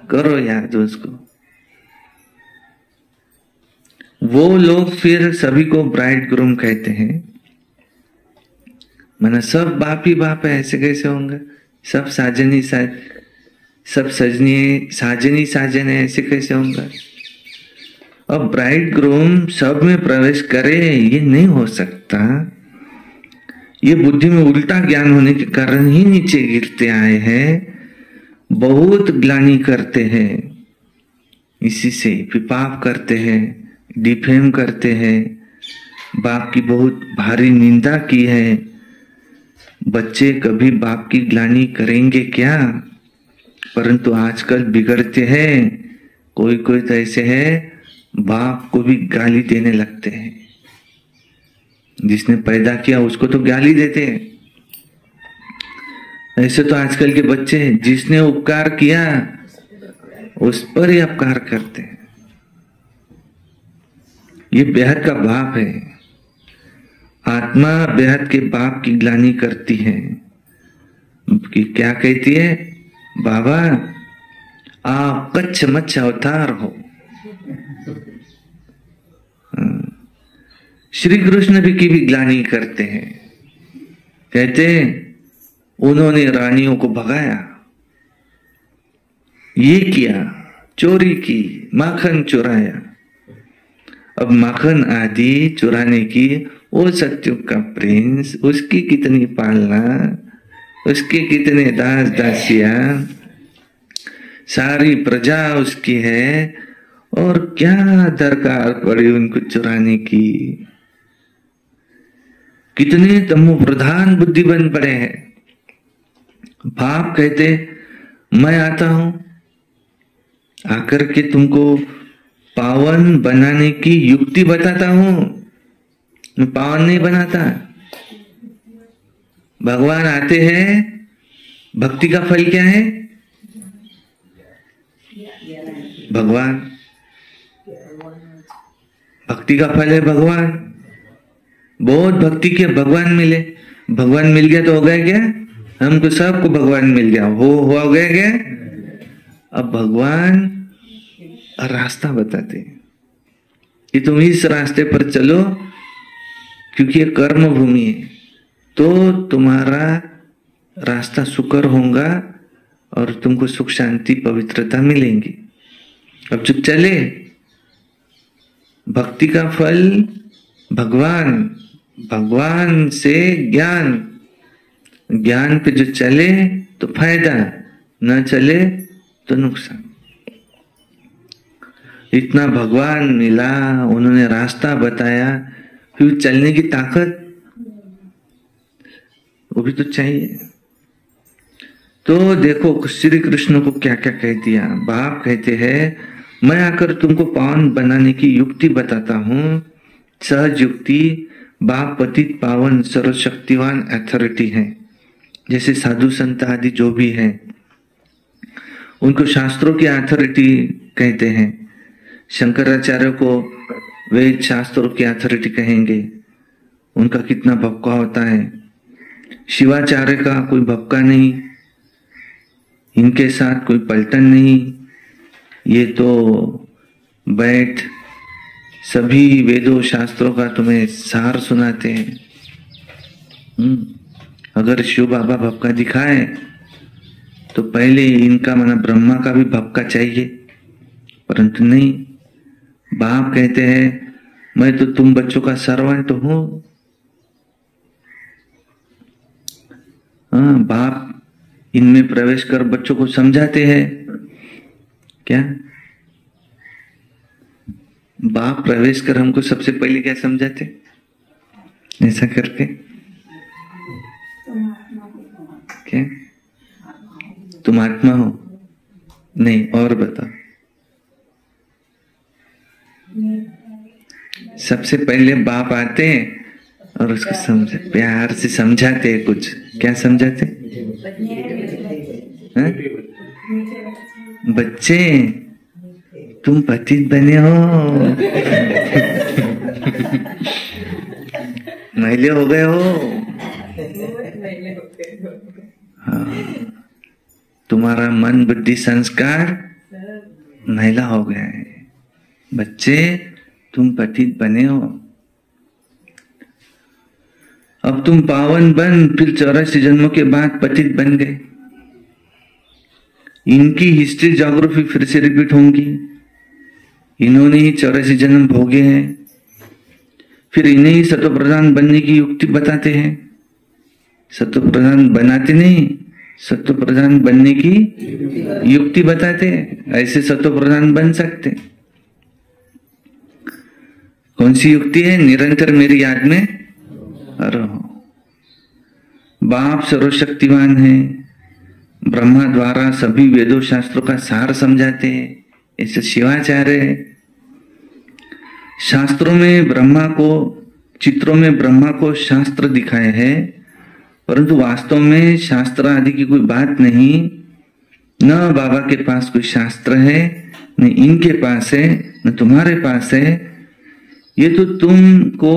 करो याद उसको। वो लोग फिर सभी को ब्राइड ग्रूम कहते हैं। माना सब बाप ही बाप है, ऐसे कैसे होंगे? सब साजन ही सब सजनी साजन ही साजन है, ऐसे कैसे होंगे? अब ब्राइड ग्रूम सब में प्रवेश करे, ये नहीं हो सकता। ये बुद्धि में उल्टा ज्ञान होने के कारण ही नीचे गिरते आए हैं, बहुत ग्लानि करते हैं, इसी से विपाप करते हैं, डिफेम करते हैं, बाप की बहुत भारी निंदा की है। बच्चे कभी बाप की ग्लानि करेंगे क्या? परंतु आजकल बिगड़ते हैं, कोई कोई तो ऐसे है बाप को भी गाली देने लगते हैं। जिसने पैदा किया उसको तो गाली देते हैं। ऐसे तो आजकल के बच्चे जिसने उपकार किया उस पर ही अपकार करते हैं। ये बेहद का बाप है। आत्मा बेहद के बाप की ग्लानि करती है कि क्या कहती है, बाबा आप कच्छ मच्छ अवतार हो। श्री कृष्ण भी की भी ग्लानि करते हैं, कहते हैं उन्होंने रानियों को भगाया, ये किया, चोरी की, माखन चुराया। अब माखन आदि चुराने की वो सत्युग का प्रिंस, उसकी कितनी पालना, उसके कितने दास दासिया, सारी प्रजा उसकी है, और क्या दरकार पड़ी उनको चुराने की? कितने तमो प्रधान बुद्धि बन पड़े हैं। बाप कहते मैं आता हूं, आकर के तुमको पावन बनाने की युक्ति बताता हूं, मैं पावन नहीं बनाता। भगवान आते हैं भक्ति का फल क्या है? भगवान। भक्ति का फल है भगवान। बहुत भक्ति के भगवान मिले। भगवान मिल गया तो हो गया क्या? हमको सबको भगवान मिल गया, हो गया क्या? अब भगवान रास्ता बताते हैं कि तुम इस रास्ते पर चलो, क्योंकि ये कर्म भूमि है, तो तुम्हारा रास्ता सुकर होगा और तुमको सुख शांति पवित्रता मिलेंगी। अब जो चले, भक्ति का फल भगवान, भगवान से ज्ञान, ज्ञान पे जो चले तो फायदा, न चले तो नुकसान। इतना भगवान मिला, उन्होंने रास्ता बताया, फिर चलने की ताकत वो भी तो चाहिए। तो देखो श्री कृष्ण को क्या क्या कह दिया। बाप कहते हैं, मैं आकर तुमको पावन बनाने की युक्ति बताता हूं, सहज युक्ति। बाप पतित पावन सर्वशक्तिवान अथॉरिटी है। जैसे साधु संत आदि जो भी है, उनको शास्त्रों की अथॉरिटी कहते हैं। शंकराचार्य को वेद शास्त्रों की अथॉरिटी कहेंगे, उनका कितना भक्का होता है। शिवाचार्य का कोई भक्का नहीं, इनके साथ कोई पलटन नहीं। ये तो बैठ सभी वेदों शास्त्रों का तुम्हें सार सुनाते हैं। अगर शिव बाबा भक्का दिखाए तो पहले इनका माना ब्रह्मा का भी भक्का चाहिए, परंतु नहीं। बाप कहते हैं, मैं तो तुम बच्चों का सर्वेंट हूं। हाँ, बाप इनमें प्रवेश कर बच्चों को समझाते हैं। क्या बाप प्रवेश कर हमको सबसे पहले क्या समझाते? ऐसा करके क्या तुम आत्मा हो? नहीं, और बताओ। सबसे पहले बाप आते हैं और उसको समझ प्यार से समझाते हैं। कुछ क्या समझाते? बच्चे तुम पतित बने हो, मैले हो गए हो। हाँ, तुम्हारा मन बुद्धि संस्कार महिला हो गया है। बच्चे तुम पतित बने हो। अब तुम पावन बन, फिर 84 जन्मों के बाद पतित बन गए। इनकी हिस्ट्री ज्योग्राफी फिर से रिपीट होंगी। इन्होंने ही 84 जन्म भोगे हैं, फिर इन्हें ही सत्व प्रधान बनने की युक्ति बताते हैं। सत्व प्रधान बनाते नहीं, सत्व प्रधान बनने की युक्ति बताते हैं। ऐसे सत्व प्रधान बन सकते। कौन सी युक्ति है? निरंतर मेरी याद में रहो। बाप सर्वशक्तिवान है, ब्रह्मा द्वारा सभी वेदों शास्त्रों का सार समझाते हैं। ऐसे शिवाचार्य है। शास्त्रों में ब्रह्मा को, चित्रों में ब्रह्मा को शास्त्र दिखाए हैं, परंतु वास्तव में शास्त्र आदि की कोई बात नहीं। न बाबा के पास कोई शास्त्र है, न इनके पास है, न तुम्हारे पास है। ये तो तुमको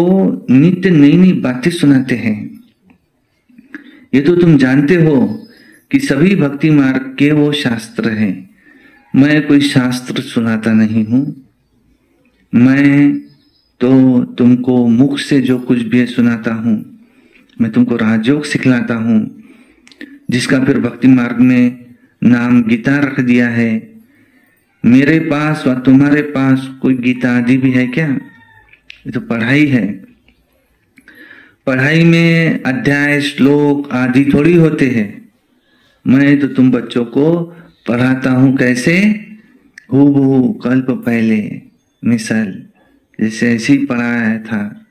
नित्य नई नई बातें सुनाते हैं। ये तो तुम जानते हो कि सभी भक्ति मार्ग के वो शास्त्र हैं। मैं कोई शास्त्र सुनाता नहीं हूं। मैं तो तुमको मुख से जो कुछ भी सुनाता हूं, मैं तुमको राजयोग सिखलाता हूं, जिसका फिर भक्ति मार्ग में नाम गीता रख दिया है। मेरे पास व तुम्हारे पास कोई गीता आदि भी है क्या? ये तो पढ़ाई है। पढ़ाई में अध्याय श्लोक आदि थोड़ी होते हैं। मैं तो तुम बच्चों को पढ़ाता हूं। कैसे? हूबहू कल्प पहले मिसल, जैसे ऐसे ही पढ़ाया था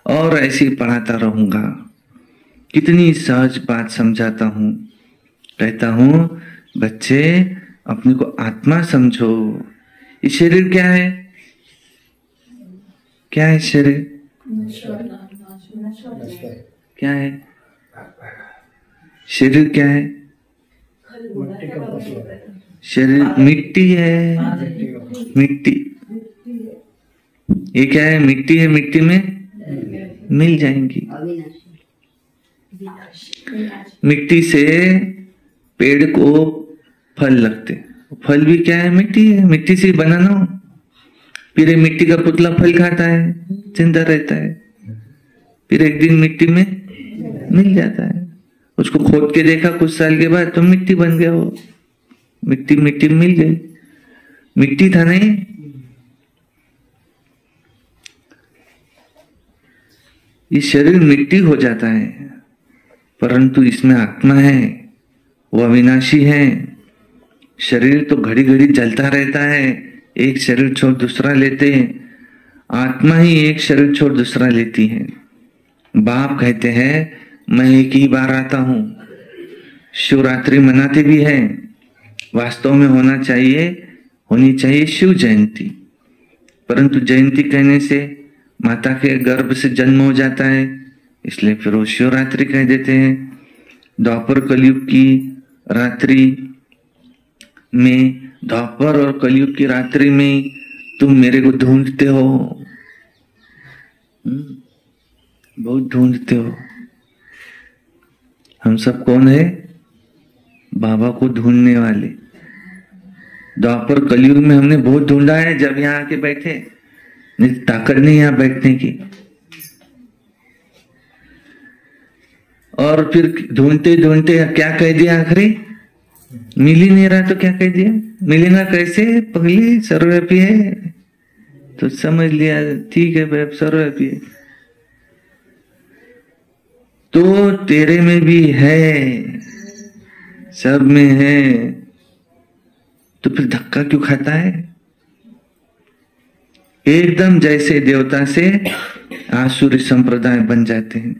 और ऐसे ही पढ़ाता रहूंगा। कितनी सहज बात समझाता हूं। कहता हूं, बच्चे अपने को आत्मा समझो। ये शरीर क्या है? क्या है शरीर? क्या है शरीर? क्या है? मिट्टी का पुतला है। शरीर मिट्टी है, मिट्टी का पुतला। मिट्टी। ये क्या है? मिट्टी है, मिट्टी में मिल जाएंगी। अविनाशी। मिट्टी से पेड़ को फल लगते, फल भी क्या है? मिट्टी है, मिट्टी से बनाना हो। फिर ये मिट्टी का पुतला फल खाता है, जिंदा रहता है, फिर एक दिन मिट्टी में मिल जाता है। उसको खोद के देखा कुछ साल के बाद तो मिट्टी बन गया वो। मिट्टी मिट्टी मिल गई, मिट्टी था नहीं। ये शरीर मिट्टी हो जाता है, परंतु इसमें आत्मा है, वो अविनाशी है। शरीर तो घड़ी घड़ी जलता रहता है, एक शरीर छोड़ दूसरा लेते हैं। आत्मा ही एक शरीर छोड़ दूसरा लेती है। बाप कहते हैं मैं एक ही बार आता हूं। शिवरात्रि मनाते भी हैं, वास्तव में होनी चाहिए शिव जयंती, परंतु जयंती कहने से माता के गर्भ से जन्म हो जाता है, इसलिए फिर वो शिवरात्रि कह देते हैं। द्वापर कलयुग की रात्रि में, द्वापर और कलयुग की रात्रि में तुम मेरे को ढूंढते हो, बहुत ढूंढते हो। हम सब कौन है? बाबा को ढूंढने वाले। द्वापर कलयुग में हमने बहुत ढूंढा है, जब यहाँ आके बैठे, नहीं ताकत नहीं यहाँ बैठने की। और फिर ढूंढते ढूंढते क्या कह दिया? आखिरी मिल ही नहीं रहा तो क्या कह दिया? मिलेगा कैसे? पगली सर्वव्यापी है, तो समझ लिया ठीक है भाई सर्वव्यापी है। तो तेरे में भी है, सब में है, तो फिर धक्का क्यों खाता है? एकदम जैसे देवता से आसुरी संप्रदाय बन जाते हैं।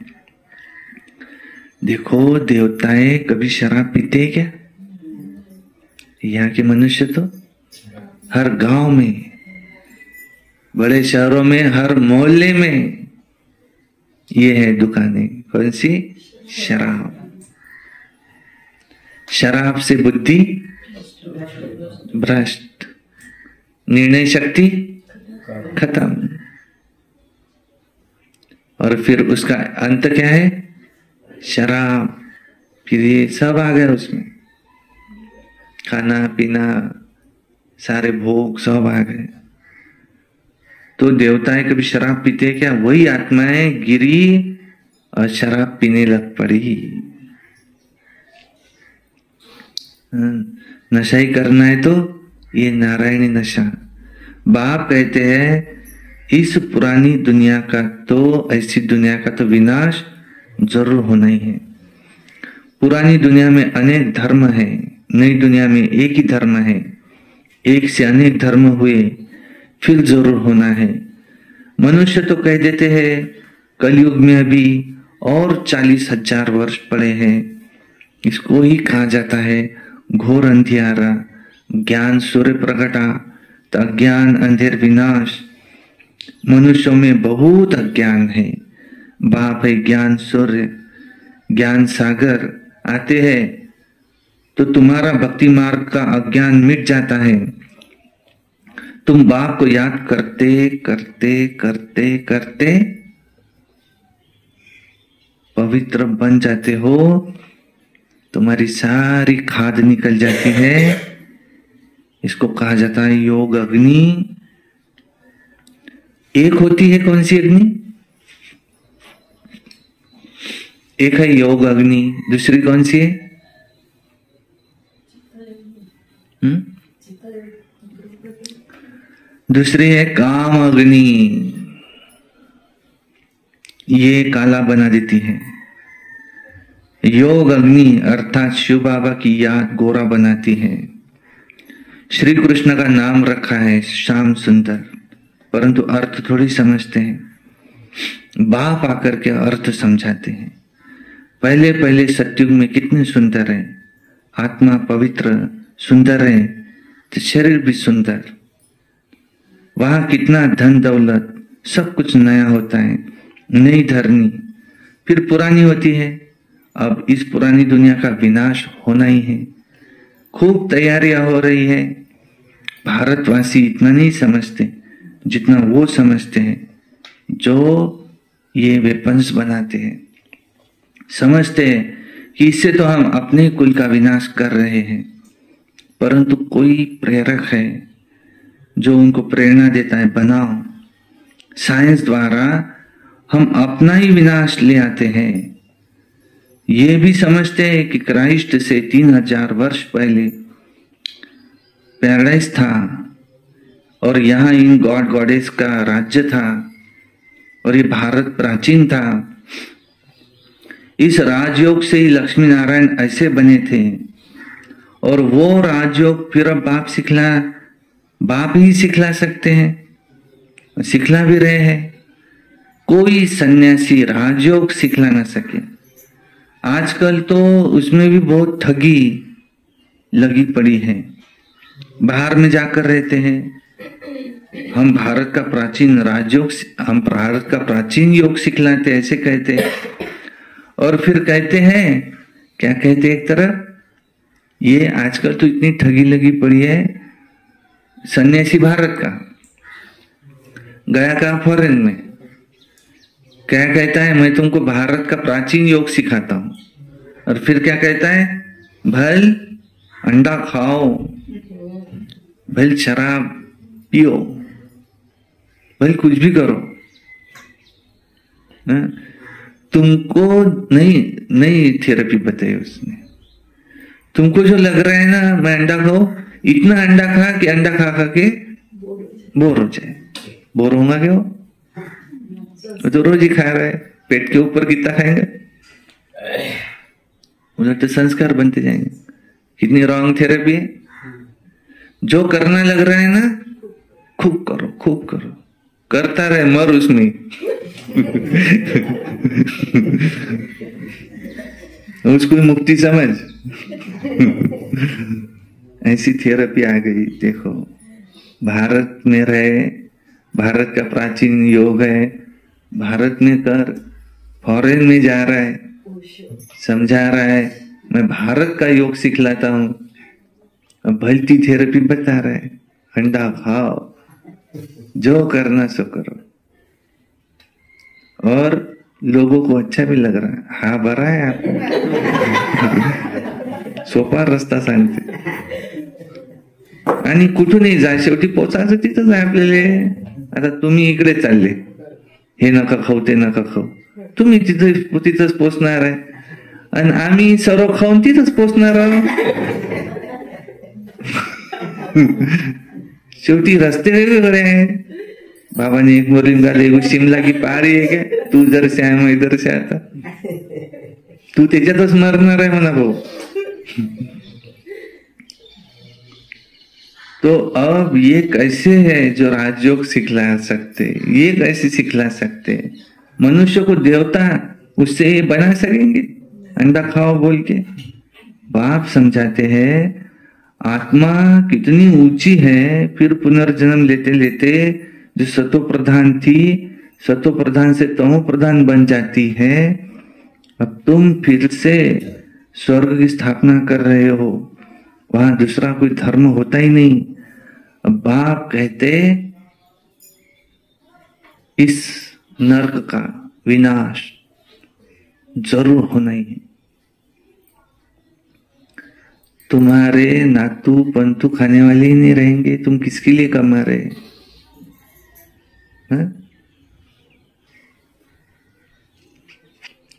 देखो देवताएं कभी शराब पीते हैं क्या? यहाँ के मनुष्य तो हर गांव में, बड़े शहरों में, हर मोहल्ले में ये है दुकानें। कौन सी? शराब। शराब से बुद्धि भ्रष्ट, निर्णय शक्ति खत्म, और फिर उसका अंत क्या है? शराब। फिर ये सब आ गया उसमें, खाना पीना सारे भोग सब आ गए। तो देवताएं कभी शराब पीते क्या? वही आत्माएं गिरी और शराब पीने लग पड़ी। नशा ही करना है तो ये नारायणी नशा। बाप कहते हैं इस पुरानी दुनिया का तो, ऐसी दुनिया का तो विनाश जरूर होना ही है। पुरानी दुनिया में अनेक धर्म है, नई दुनिया में एक ही धर्म है। एक से अनेक धर्म हुए, फिर जरूर होना है। मनुष्य तो कह देते हैं कलयुग में अभी और 40,000 वर्ष पड़े हैं। इसको ही कहा जाता है घोर अंधियारा। ज्ञान सूर्य प्रगटा तो अज्ञान अंधेर विनाश। मनुष्यों में बहुत अज्ञान है। बाप है ज्ञान सूर्य, ज्ञान सागर। आते हैं तो तुम्हारा भक्ति मार्ग का अज्ञान मिट जाता है। तुम बाप को याद करते करते करते करते पवित्र बन जाते हो। तुम्हारी सारी खाद निकल जाती है। इसको कहा जाता है योग अग्नि। एक होती है कौन सी अग्नि? एक है योग अग्नि, दूसरी कौन सी है? दूसरी है काम अग्नि। ये काला बना देती है। योग अग्नि अर्थात शिव बाबा की याद गोरा बनाती है। श्री कृष्ण का नाम रखा है श्याम सुंदर, परंतु अर्थ थोड़ी समझते हैं। बाप आकर के अर्थ समझाते हैं। पहले पहले सत्युग में कितने सुंदर है, आत्मा पवित्र सुंदर है तो शरीर भी सुंदर। वहां कितना धन दौलत सब कुछ नया होता है, नई धरनी फिर पुरानी होती है। अब इस पुरानी दुनिया का विनाश होना ही है। खूब तैयारियां हो रही है। भारतवासी इतना नहीं समझते जितना वो समझते हैं जो ये वेपन्स बनाते हैं। समझते हैं कि इससे तो हम अपने कुल का विनाश कर रहे हैं, परंतु कोई प्रेरक है जो उनको प्रेरणा देता है, बनाओ। साइंस द्वारा हम अपना ही विनाश ले आते हैं। ये भी समझते हैं कि क्राइस्ट से 3000 वर्ष पहले पैराडाइज था और यहाँ इन गॉड गॉडेस का राज्य था और ये भारत प्राचीन था। इस राजयोग से ही लक्ष्मी नारायण ऐसे बने थे और वो राजयोग फिर अब बाप ही सिखला सकते हैं, सिखला भी रहे हैं। कोई सन्यासी राजयोग सिखला ना सके। आजकल तो उसमें भी बहुत ठगी लगी पड़ी है। बाहर में जाकर रहते हैं, हम भारत का प्राचीन योग सिखलाते, ऐसे कहते हैं। और फिर कहते हैं, क्या कहते हैं, एक तरह ये आजकल तो इतनी ठगी लगी पड़ी है। सन्यासी भारत का गया का फॉरेन में, क्या कहता है, मैं तुमको भारत का प्राचीन योग सिखाता हूं। और फिर क्या कहता है, भल अंडा खाओ, भल शराब पियो, भल कुछ भी करो, तुमको नहीं थेरेपी बताई उसने। तुमको जो लग रहा है ना, मैं अंडा खाओ, इतना अंडा खा कि अंडा खा के बोर हो जाए। बोर होगा क्यों? वो तो रोज ही खा रहा है, पेट के ऊपर कितना खाएंगे? उधर तो संस्कार बनते जाएंगे। कितनी रॉन्ग थेरेपी है। जो करना लग रहा है ना, खूब करो, करता रहे, मर उसमें। उसको मुक्ति समझ। ऐसी थेरेपी आ गई। देखो, भारत में रहे, भारत का प्राचीन योग है, भारत में कर, फॉरेन में जा रहा है, समझा रहा है मैं भारत का योग सिखलाता हूं, अब भलती थेरेपी बता रहा है, अंडा खाओ, जो करना सो करो। और लोगों को अच्छा भी लग रहा है। हा बरा है आपको। सोपा रस्ता सांगते आणि कुठूनही जा, शेवटी पोचायचं तिथंच आहे आपल्याला। आता तुम्ही इकडे चालले, हे नका खाऊ ते नका खाऊ, तुम्ही तिथंच पोचणार आहे आणि आम्ही सर्व खाऊन तिथंच पोचणार आहोत। शेवटी रस्ते वेगवेगळे आहेत। बाबा ने एक मुरली निकाले, वो शिमला की पहाड़ी है क्या, तू इधर से आया मैं इधर से आता, तू त्याच्यातच मरणार आहे म्हणा भाऊ। तो अब ये कैसे है जो राजयोग सिखला सकते, ये कैसे सिखला सकते? मनुष्य को देवता उससे ये बना सकेंगे अंडा खाओ बोल के? बाप समझाते हैं आत्मा कितनी ऊंची है। फिर पुनर्जन्म लेते लेते जो सतो प्रधान थी, सतो प्रधान से तमो प्रधान बन जाती है। अब तुम फिर से स्वर्ग की स्थापना कर रहे हो, वहां दूसरा कोई धर्म होता ही नहीं। अब बाप कहते इस नर्क का विनाश जरूर होना ही है। तुम्हारे नातू पंतु खाने वाले ही नहीं रहेंगे, तुम किसके लिए कमा रहे?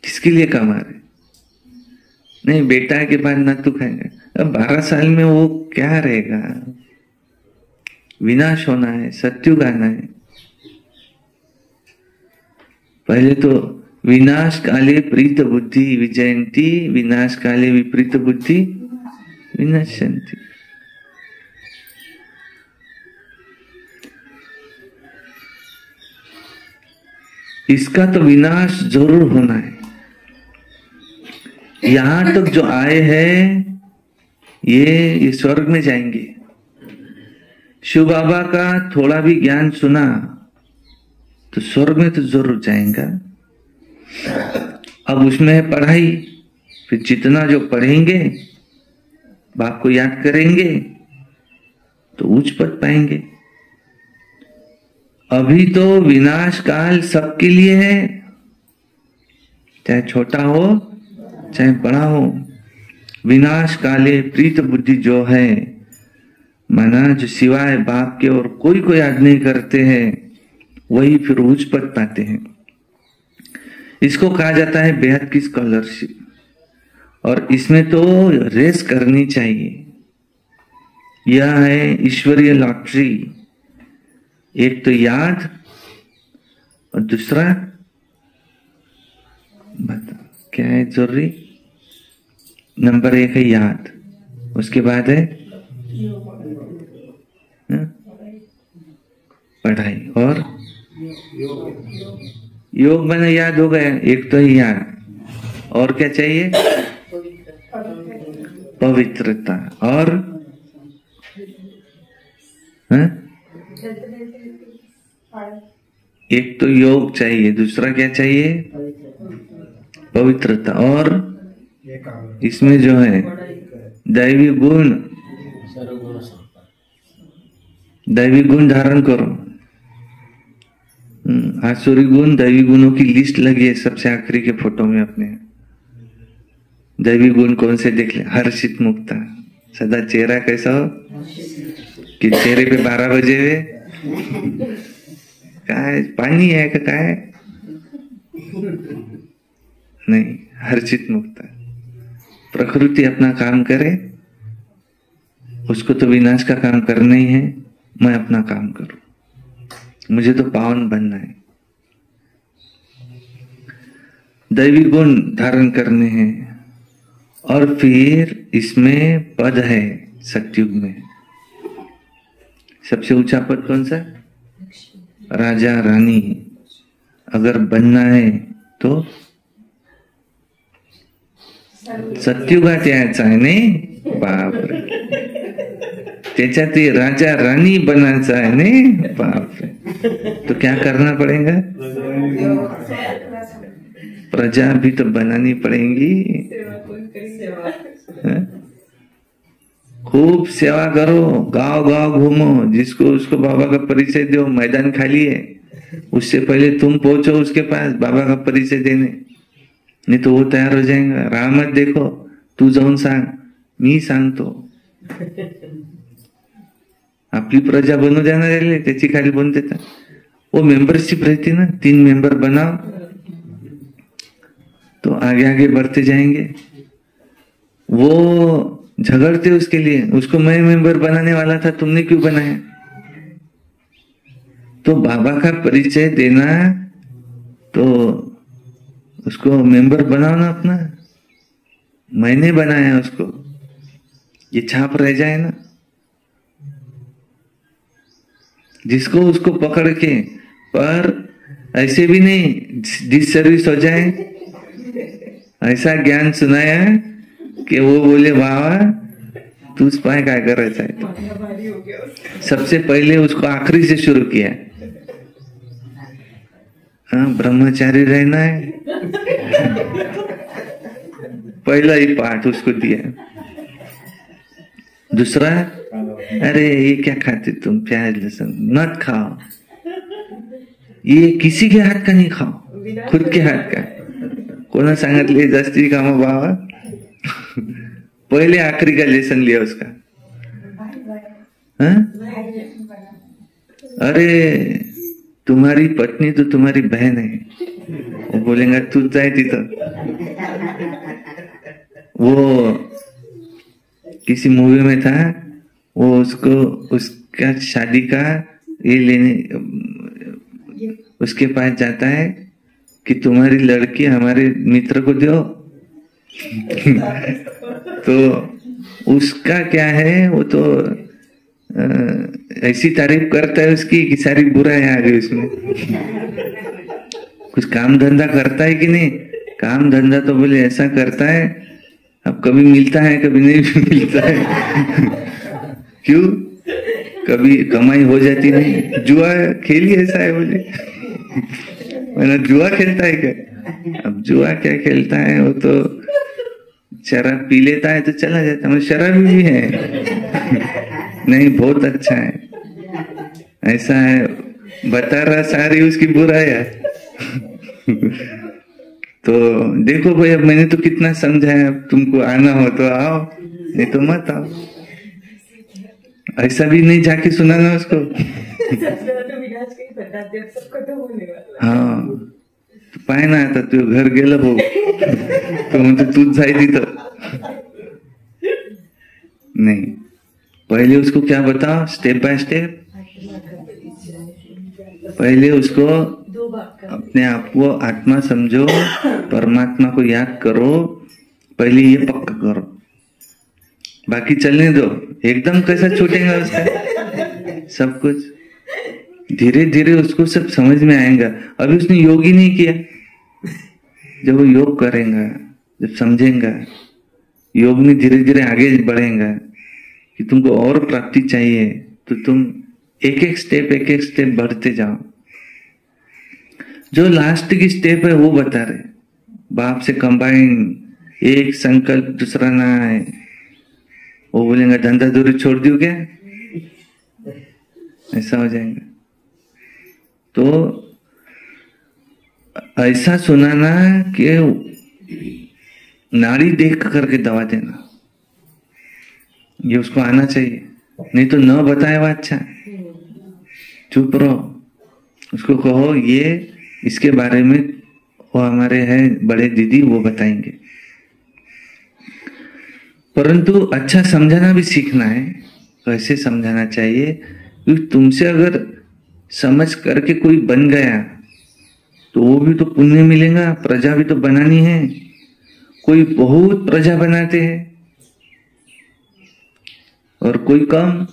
किसके लिए कमा रहे? नहीं, बेटा के बाद नातू खाएंगे। अब 12 साल में वो क्या रहेगा? विनाश होना है, सत्युग आना है। पहले तो विनाश काले प्रीत बुद्धि विजयंती, विनाश काले विपरीत बुद्धि विनश्यंती। इसका तो विनाश जरूर होना है। यहां तक जो आए हैं ये स्वर्ग में जाएंगे। शिव बाबा का थोड़ा भी ज्ञान सुना तो स्वर्ग में तो जरूर जाएगा। अब उसमें है पढ़ाई, फिर जितना जो पढ़ेंगे बाप को याद करेंगे तो उच्च पद पाएंगे। अभी तो विनाश काल सबके लिए है, चाहे छोटा हो चाहे बड़ा हो। विनाश काले प्रीत बुद्धि जो है, माना जो सिवाय बाप के और कोई को याद नहीं करते हैं, वही फिर उच्च पद पाते हैं। इसको कहा जाता है बेहद की स्कॉलरशिप, और इसमें तो रेस करनी चाहिए। यह है ईश्वरीय लॉटरी। एक तो याद और दूसरा बता क्या है जरूरी। नंबर 1 है याद, उसके बाद है पढ़ाई, और योग मैंने याद हो गया। एक तो है याद, और क्या चाहिए? पवित्रता। और एक तो योग चाहिए, दूसरा क्या चाहिए? पवित्रता। और इसमें जो है दैवी गुण, दैवी गुण धारण करो। आसुरी गुण दैवी गुणों की लिस्ट लगी है सबसे आखिरी के फोटो में अपने। दैवी गुण कौन से देख ले? हर्षित मुक्ता, सदा चेहरा कैसा हो कि चेहरे पे 12 बजे हुए, क्या है पानी है क्या है? नहीं, हर्षित मुक्ता। प्रकृति अपना काम करे, उसको तो विनाश का काम करना ही है। मैं अपना काम करूं, मुझे तो पावन बनना है। दैवी गुण धारण करने हैं। और फिर इसमें पद है सतयुग में सबसे ऊंचा पद कौन सा? राजा रानी। अगर बनना है तो सतयुगात यायचं आहे नाही? बापरे, त्याच्यात राजा रानी बनायचं आहे नाही? बापरे, तो क्या करना पड़ेगा? प्रजा भी तो बनानी पड़ेगी। खूब सेवा करो, गांव गांव घूमो, जिसको उसको बाबा का परिचय दो। मैदान खाली है, उससे पहले तुम पहुंचो उसके पास बाबा का परिचय देने, नहीं तो वो तैयार हो जाएगा। राह मत देखो, तू जाऊन सांग, मी सांगतो। आपली प्रजा बनू द्या ना त्याला, त्याची खाली बनून देता। वो मेंबरशिप रहती ना, 3 मेंबर बनाओ तो आगे आगे बढ़ते जाएंगे। वो झगड़ते उसके लिए, उसको मैं मेंबर बनाने वाला था, तुमने क्यों बनाया? तो बाबा का परिचय देना तो उसको मेंबर बनाओ ना अपना। मैंने बनाया उसको, ये छाप रह जाए ना। जिसको उसको पकड़ के, पर ऐसे भी नहीं डिससर्विस हो जाए। ऐसा ज्ञान सुनाया कि वो बोले बाबा तू पाए क्या कर रहा है। सबसे पहले उसको आखिरी से शुरू किया। हाँ, ब्रह्मचारी रहना है, पहला ही पाठ उसको दिया। दूसरा, अरे ये क्या खाते तुम, प्याज लहसुन मत खाओ, ये किसी के हाथ का नहीं खाओ, खुद के हाथ का। कोणा सांगितले जास्ती कामा बाबा? पहले आखिरी का लेसन लिया उसका। हाँ? अरे तुम्हारी पत्नी तो तुम्हारी बहन है, वो बोलेगा तू जाए तिथं। वो किसी मूवी में था, वो उसको उसका शादी का ये लेने उसके पास जाता है कि तुम्हारी लड़की हमारे मित्र को दो। तो उसका क्या है, वो तो ऐसी तारीफ करता है उसकी कि सारी बुराई आ गई उसमें। कुछ काम धंधा करता है कि नहीं? काम धंधा तो बोले ऐसा करता है, अब कभी मिलता है कभी नहीं मिलता है। क्यों? कभी कमाई हो जाती नहीं। जुआ खेली ऐसा है बोले। मैंने जुआ खेलता है क्या? अब जुआ क्या खेलता है, वो तो शराब पी लेता है तो चला जाता है, शराबी भी है। नहीं बहुत अच्छा है, ऐसा है, बता रहा सारी उसकी बुराई है। तो देखो भाई, अब मैंने तो कितना समझाया, अब तुमको आना हो तो आओ, नहीं तो मत आओ। ऐसा भी नहीं जाके सुनाना उसको। हाँ तो पाय ना आता तू घर गेला भाऊ, तो म्हणतो तूच जाय तिथं। नहीं, पहले उसको क्या बताओ, स्टेप बाय स्टेप। पहले उसको अपने आप को आत्मा समझो, परमात्मा को याद करो, पहले ये पक्का करो, बाकी चलने दो। एकदम कैसा छूटेगा उसका सब कुछ, धीरे धीरे उसको सब समझ में आएगा। अभी उसने योग ही नहीं किया, जब वो योग करेगा, जब समझेगा, योग में धीरे धीरे आगे बढ़ेगा कि तुमको और प्राप्ति चाहिए, तो तुम एक एक स्टेप बढ़ते जाओ। जो लास्ट की स्टेप है वो बता रहे, बाप से कंबाइन, एक संकल्प दूसरा ना है। वो बोलेंगे धंधा दूरी छोड़ दियो क्या, ऐसा हो जाएगा। तो ऐसा सुनाना कि नाड़ी देख करके दवा देना, ये उसको आना चाहिए। नहीं तो न बताए हुआ अच्छा, चुप रहो, उसको कहो ये इसके बारे में वो हमारे हैं बड़े दीदी, वो बताएंगे। परंतु अच्छा समझाना भी सीखना है, कैसे समझाना चाहिए, क्योंकि तुमसे अगर समझ करके कोई बन गया तो वो भी तो पुण्य मिलेगा, प्रजा भी तो बनानी है। कोई बहुत प्रजा बनाते हैं और कोई कम।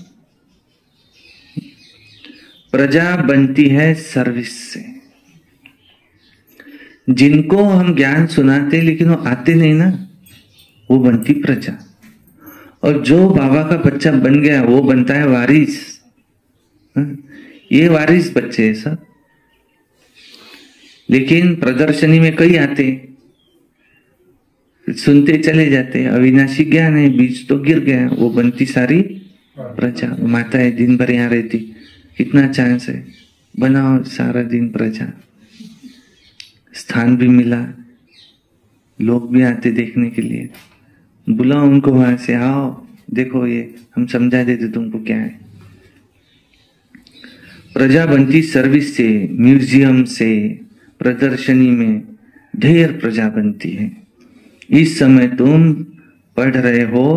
प्रजा बनती है सर्विस से। जिनको हम ज्ञान सुनाते लेकिन वो आते नहीं ना, वो बनती प्रजा। और जो बाबा का बच्चा बन गया वो बनता है वारिस। ये वारिस बच्चे हैं सब। लेकिन प्रदर्शनी में कई आते, सुनते चले जाते, अविनाशी ज्ञान है, बीज तो गिर गया, वो बनती सारी प्रजा। माता है दिन भर यहाँ रहती, कितना चांस है, बनाओ सारा दिन प्रजा। स्थान भी मिला, लोग भी आते देखने के लिए, बुलाओ उनको वहां से, आओ देखो ये हम समझा देते तुमको क्या है। प्रजा बनती सर्विस से, म्यूजियम से, प्रदर्शनी में ढेर प्रजा बनती है। इस समय तुम पढ़ रहे हो,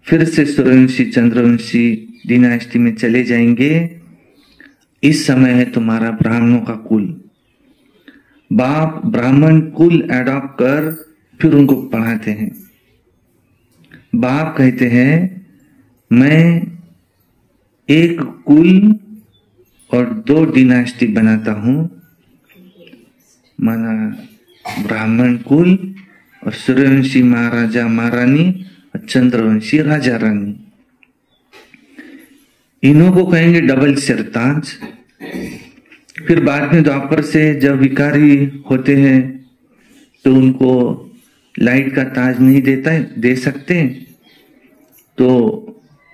फिर से सूर्यवंशी चंद्रवंशी डिनास्टी में चले जाएंगे। इस समय है तुम्हारा ब्राह्मणों का कुल। बाप ब्राह्मण कुल एडॉप्ट कर फिर उनको पढ़ाते हैं। बाप कहते हैं मैं एक कुल और 2 डिनास्टी बनाता हूं, माना ब्राह्मण कुल और सूर्यवंशी महाराजा महारानी और चंद्रवंशी राजा रानी। इन्हों को कहेंगे डबल सिरताज। फिर बाद में द्वापर से जब विकारी होते हैं तो उनको लाइट का ताज नहीं दे सकते, तो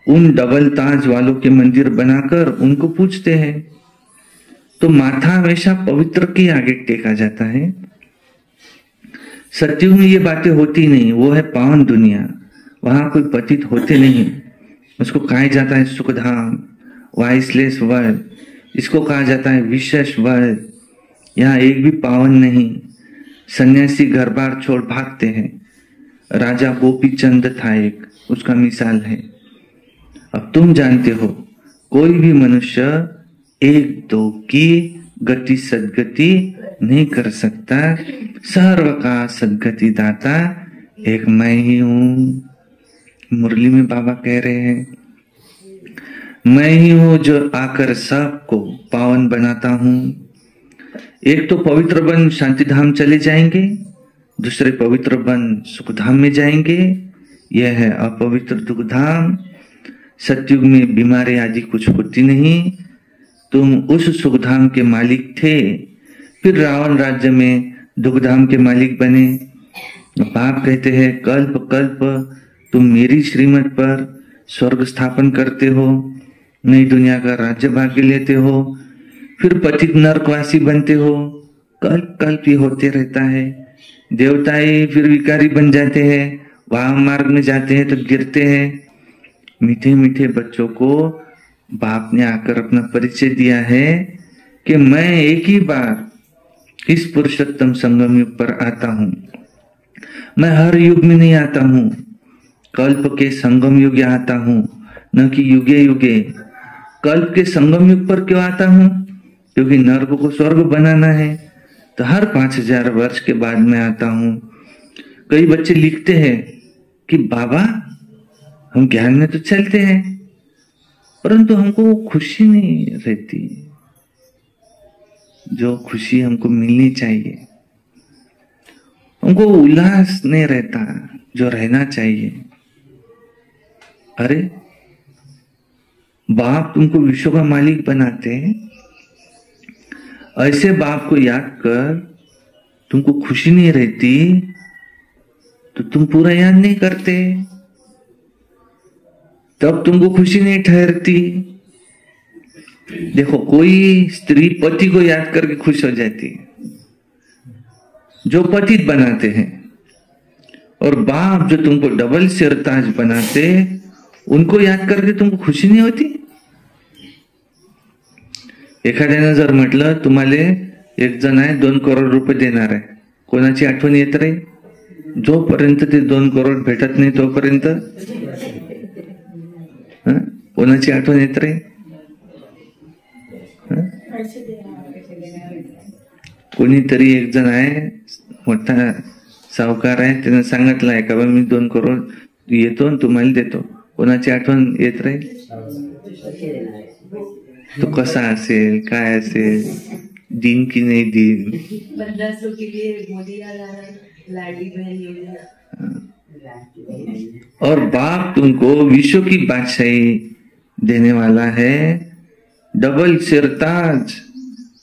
उन डबल ताज वालों के मंदिर बनाकर उनको पूजते हैं। तो माथा हमेशा पवित्र के आगे टेका जाता है। सत्युग में ये बातें होती नहीं, वो है पावन दुनिया, वहां कोई पतित होते नहीं। उसको कहा जाता है सुखधाम, वाइसलेस वर्ल्ड, इसको कहा जाता है विशेष वर्ल्ड। यहाँ एक भी पावन नहीं, सन्यासी घर बार छोड़ भागते हैं। राजा गोपी चंद था एक, उसका मिसाल है। अब तुम जानते हो कोई भी मनुष्य 1-2 की गति सदगति नहीं कर सकता। सर्व का सदगति दाता एक मैं ही हूं। मुरली में बाबा कह रहे हैं मैं ही हूं जो आकर सबको पावन बनाता हूं। एक तो पवित्र बन शांति धाम चले जाएंगे, दूसरे पवित्र बन सुख धाम में जाएंगे। यह है अपवित्र दुख धाम। सतयुग में बीमारी आदि कुछ होती नहीं। तुम उस सुख धाम के मालिक थे, फिर रावण राज्य में दुख धाम के मालिक बने। बाप कहते हैं कल्प कल्प तुम मेरी श्रीमत पर स्वर्ग स्थापन करते हो, नई दुनिया का राज्य भाग्य लेते हो, फिर पतित नरकवासी बनते हो, कल्प कल्प ही होते रहता है। देवताएं फिर विकारी बन जाते हैं, वाह मार्ग में जाते हैं तो गिरते हैं। मीठे मीठे बच्चों को बाप ने आकर अपना परिचय दिया है कि मैं एक ही बार इस पुरुषोत्तम संगम युग पर आता हूं, मैं हर युग में नहीं आता हूं, कल्प के संगम युग आता हूं, न कि युगे युगे। कल्प के संगम युग पर क्यों आता हूं? क्योंकि नर्क को स्वर्ग बनाना है, तो हर 5000 वर्ष के बाद मैं आता हूं। कई बच्चे लिखते हैं कि बाबा हम ज्ञान में तो चलते हैं परंतु हमको खुशी नहीं रहती, जो खुशी हमको मिलनी चाहिए, हमको उल्लास नहीं रहता जो रहना चाहिए। अरे बाप तुमको विश्व का मालिक बनाते हैं, ऐसे बाप को याद कर तुमको खुशी नहीं रहती तो तुम पूरा याद नहीं करते, तब तुमको खुशी नहीं ठहरती। देखो कोई स्त्री पति को याद करके खुश हो जाती है, जो पतित बनाते हैं, और बाप जो तुमको डबल सिरताज बनाते उनको याद करके तुमको खुशी नहीं होती। एखाद्यानं जर म्हटलं तुम्हाला एक जण आहे 2 करोड रुपये देणार आहे, कोणाची आठवण येत राहील? जोपर्यंत ते 2 करोड भेटत नाही तोपर्यंत कोणाची आठवण येत राहील? कोणीतरी एक जण आहे मोठा सावकार आहे, त्यानं सांगितलं आहे का बा मी 2 करोड येतो आणि तुम्हाला देतो, कोणाची आठवण येत राहील? तो कसा असेल, काय असेल, दिन की नहीं दिन? 1500 के लिए मोदी आ रहा है, लाडली बहन योजना। और बाप तुमको विश्व की बादशाही देने वाला है, डबल सिरताज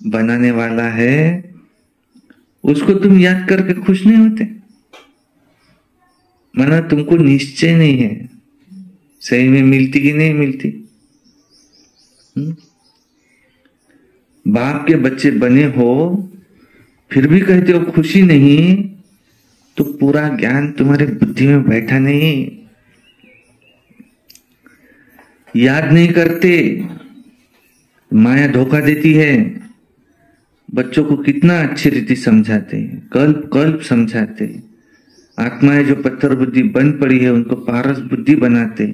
बनाने वाला है, उसको तुम याद करके खुश नहीं होते? माना तुमको निश्चय नहीं है सही में मिलती कि नहीं मिलती। बाप के बच्चे बने हो फिर भी कहते हो खुशी नहीं, तो पूरा ज्ञान तुम्हारे बुद्धि में बैठा नहीं, याद नहीं करते, माया धोखा देती है। बच्चों को कितना अच्छी रीति समझाते हैं, कल्प कल्प समझाते, आत्माएं जो पत्थर बुद्धि बन पड़ी है उनको पारस बुद्धि बनाते,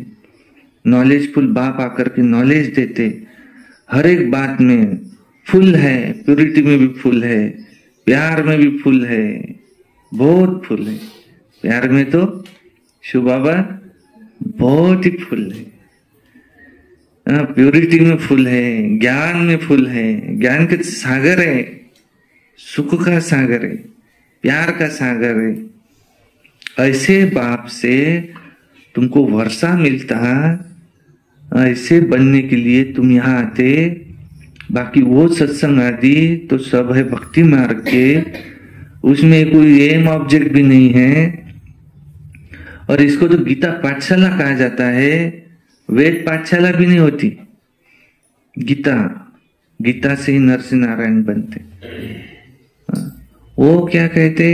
नॉलेजफुल बाप आकर के नॉलेज देते, हर एक बात में फुल है, प्यूरिटी में भी फुल है, प्यार में भी फुल है, बहुत फुल है। प्यार में तो शिव बाबा बहुत ही फुल है, प्यूरिटी में फुल है, ज्ञान में फुल है, ज्ञान के सागर है, सुख का सागर है, प्यार का सागर है। ऐसे बाप से तुमको वर्षा मिलता, ऐसे बनने के लिए तुम यहाँ आते। बाकी वो सत्संग आदि तो सब है भक्ति मार्ग के, उसमें कोई एम ऑब्जेक्ट भी नहीं है। और इसको तो गीता पाठशाला कहा जाता है, वेद पाठशाला भी नहीं होती। गीता से ही नरसिंह नारायण बनते। वो क्या कहते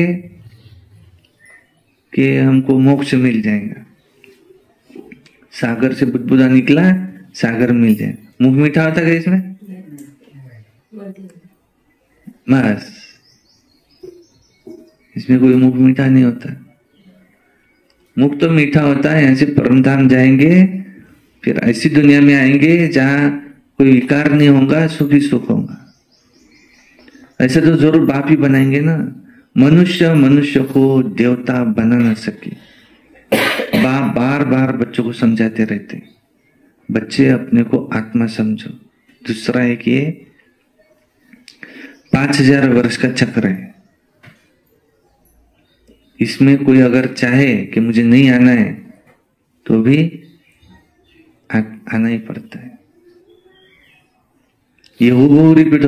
कि हमको मोक्ष मिल जाएगा, सागर से बुदबुदा निकला, सागर मिल जाए। मुंह मीठा होता क्या इसमें? बस इसमें कोई मुख मीठा नहीं होता। मुख तो मीठा होता है, यहाँ से परमधाम जाएंगे, फिर ऐसी दुनिया में आएंगे जहां कोई विकार नहीं होगा, सुख ही सुख होगा। ऐसे तो जरूर बाप ही बनाएंगे ना। मनुष्य को देवता बना ना सके। बाप बार बार बच्चों को समझाते रहते, बच्चे अपने को आत्मा समझो। दूसरा है कि 5000 वर्ष का चक्र है, इसमें कोई अगर चाहे कि मुझे नहीं आना है तो भी आना ही पड़ता है। ये हूबहू रिपीट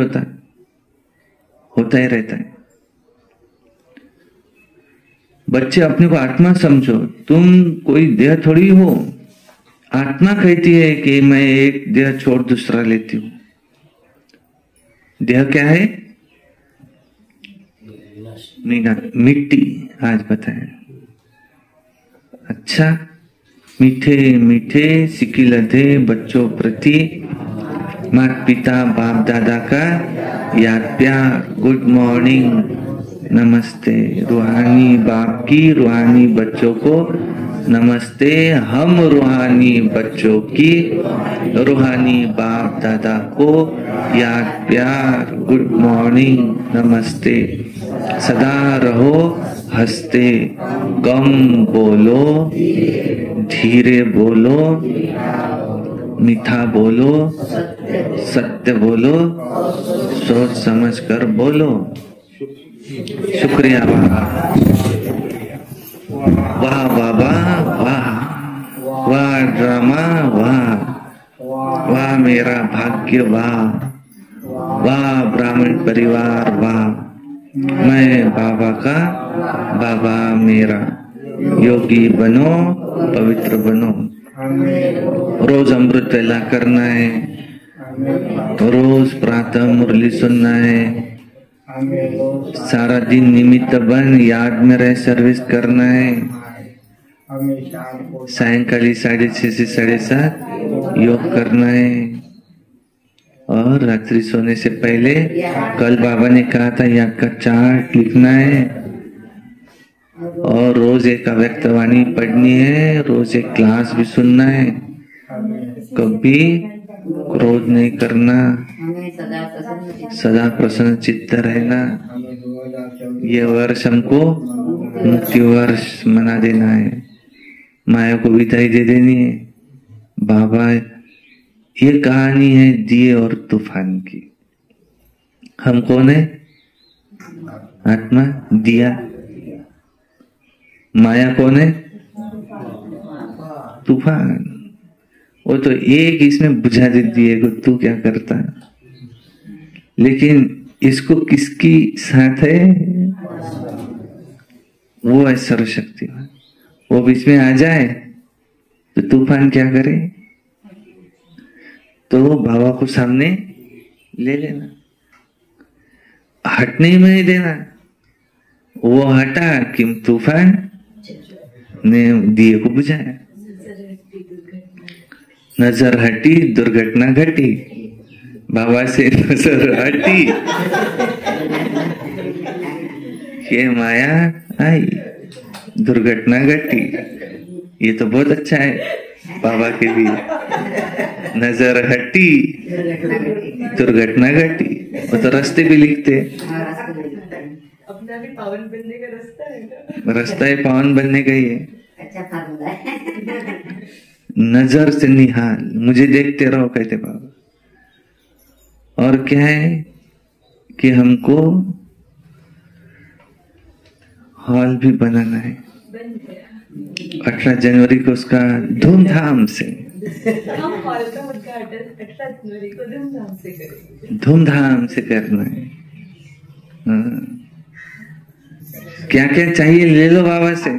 होता ही रहता है। बच्चे अपने को आत्मा समझो, तुम कोई देह थोड़ी हो। आत्मा कहती है कि मैं एक देह छोड़ दूसरा लेती हूं। देह क्या है? मीना मिट्टी। आज बताएं। अच्छा, मीठे मीठे सिकिलधे बच्चों प्रति माता पिता बाप दादा का याद प्यार, गुड मॉर्निंग, नमस्ते। रूहानी बाप की रूहानी बच्चों को नमस्ते। हम रूहानी बच्चों की रूहानी बाप दादा को याद प्यार, गुड मॉर्निंग, नमस्ते। सदा रहो हंसते, कम बोलो, धीरे बोलो, मीठा बोलो, सत्य बोलो, सोच समझ कर बोलो। शुक्रिया बाबा। वाह बाबा, वाह वाह ड्रामा, वाह वाह मेरा भाग्य, वाह वाह ब्राह्मण परिवार, वाह मैं बाबा का, बाबा मेरा। योगी बनो, पवित्र बनो। रोज अमृत वेला करना है, रोज प्रातः मुरली सुनना है, सारा दिन निमित्त बन याद में रह सर्विस करना है। सायंकाली 6:30 से 7:30 योग करना है। और रात्रि सोने से पहले कल बाबा ने कहा था याद का चार्ट लिखना है। और रोज एक अव्यक्तवाणी पढ़नी है, रोज एक क्लास भी सुनना है। कभी क्रोध नहीं करना, सदा प्रसन्न चित्त रहना। ये वर्ष हमको मुक्ति वर्ष मना देना है, माया को विदाई दे देनी है। बाबा, ये कहानी है दिए और तूफान की। हम कौन है? आत्मा, दिया। माया कौन है? तूफान। वो तो एक इसमें बुझा दे दिए को, तू क्या करता। लेकिन इसको किसकी साथ है? वो है सर्वशक्तिमान। वो बीच में आ जाए तो तूफान क्या करे? तो बाबा को सामने ले लेना, हटने ही नहीं देना। वो हटा कि तूफान ने दिए को बुझाया। नजर हटी, दुर्घटना घटी। बाबा से नजर हटी, ये माया आई, दुर्घटना घटी। ये तो बहुत अच्छा है बाबा के लिए। नजर हटी, दुर्घटना घटी। वो तो रास्ते भी लिखते, अपना भी पावन बनने का रास्ता है ना? रास्ता है पावन बनने का ही है। अच्छा फार्मूला है। नजर से निहाल, मुझे देखते रहो कहते बाबा। और क्या है कि हमको हॉल भी बनाना है। 18 जनवरी को उसका धूमधाम से, हम हॉल का उद्घाटन 18 जनवरी को धूमधाम से करेंगे। धूमधाम से करना है। क्या क्या चाहिए ले लो बाबा से,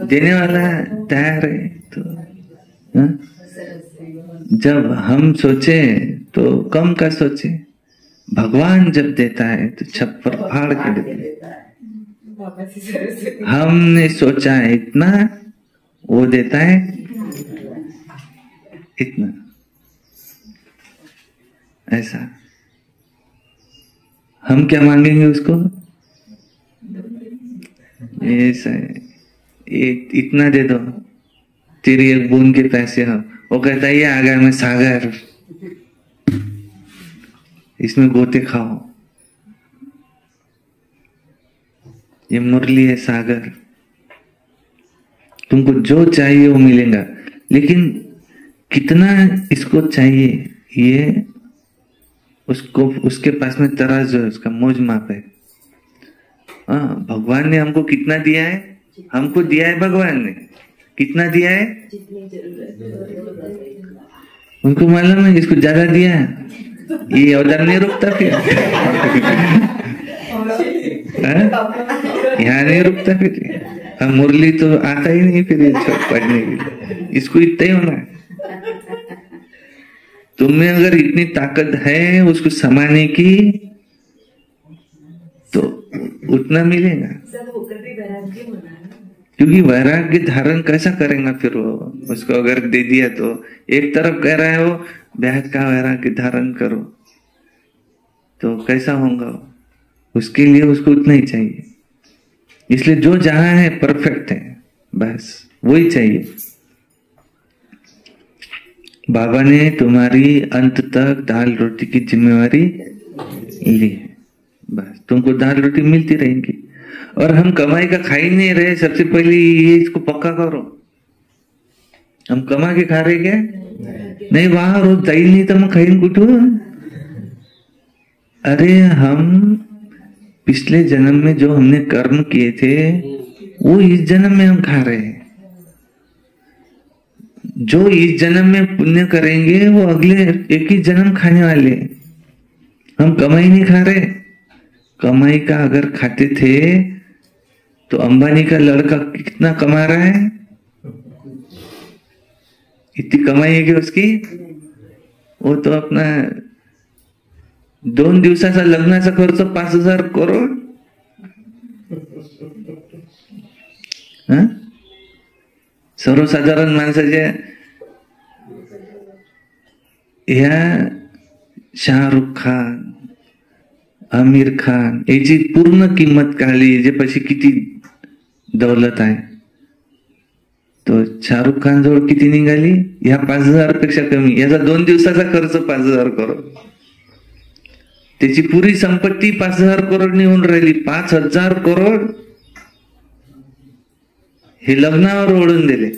देने वाला तैयार है। तो जब हम सोचे तो कम का सोचे, भगवान जब देता है तो छप्पर फाड़ के देता है। हमने सोचा है इतना, वो देता है इतना। ऐसा हम क्या मांगेंगे उसको? ऐसा है, इतना दे दो, तेरी एक बूंद के पैसे हो। वो कहता है ये आ गया मैं सागर, इसमें गोते खाओ। ये मुरली है सागर, तुमको जो चाहिए वो मिलेगा। लेकिन कितना इसको चाहिए, ये उसको, उसके पास में तराजू है, उसका मोज माप है। हाँ, भगवान ने हमको कितना दिया है? हमको दिया है भगवान ने कितना दिया है? जितनी जरूरत। उनको मालूम है इसको ज्यादा दिया है, ये उधर नहीं रुकता फिर। यहाँ नहीं रुकता फिर। अब मुरली तो आता ही नहीं फिर पढ़ने के लिए, इसको इतना ही होना है। तुम्हें अगर इतनी ताकत है उसको समाने की तो उतना मिलेगा। सब होकर भी वैराग्य होना है। क्योंकि वैराग्य धारण कैसा करेगा फिर वो, उसको अगर दे दिया तो एक तरफ कह रहा है वो ब्याह का वैराग्य धारण करो, तो कैसा होगा वो? उसके लिए उसको उतना ही चाहिए। इसलिए जो जहां है परफेक्ट है, बस वही चाहिए। बाबा ने तुम्हारी अंत तक दाल रोटी की जिम्मेवारी ली है, बस तुमको दाल रोटी मिलती रहेंगी। और हम कमाई का खा ही नहीं रहे, सबसे पहले ये इसको पक्का करो। हम कमा के खा रहे क्या? नहीं, वहां रोज जाई नहीं तो मैं खाई कुछ। अरे हम पिछले जन्म में जो हमने कर्म किए थे वो इस जन्म में हम खा रहे हैं। जो इस जन्म में पुण्य करेंगे वो अगले एक ही जन्म खाने वाले। हम कमाई नहीं खा रहे। कमाई का अगर खाते थे तो अंबानी का लड़का कितना कमा रहा है? इतनी कमाई है कि उसकी, वो तो अपना 2 दिवसाचा लग्नाचा खर्च 5,000 करोड। सर्वसाधारण माणसाच्या ह्या शाहरुख खान, आमिर खान याची पूर्ण किंमत काढली, जे पैसे किती दौलत आहे, तो शाहरुख खान जवळ किती निघाली? ह्या 5,000 पेक्षा कमी। याचा 2 दिवसाचा खर्च 5,000 करोड। त्याची पुरी संपत्ती 5,000 करोड निघून राहिली। 5,000 करोड हे लग्नावर ओढून दिले।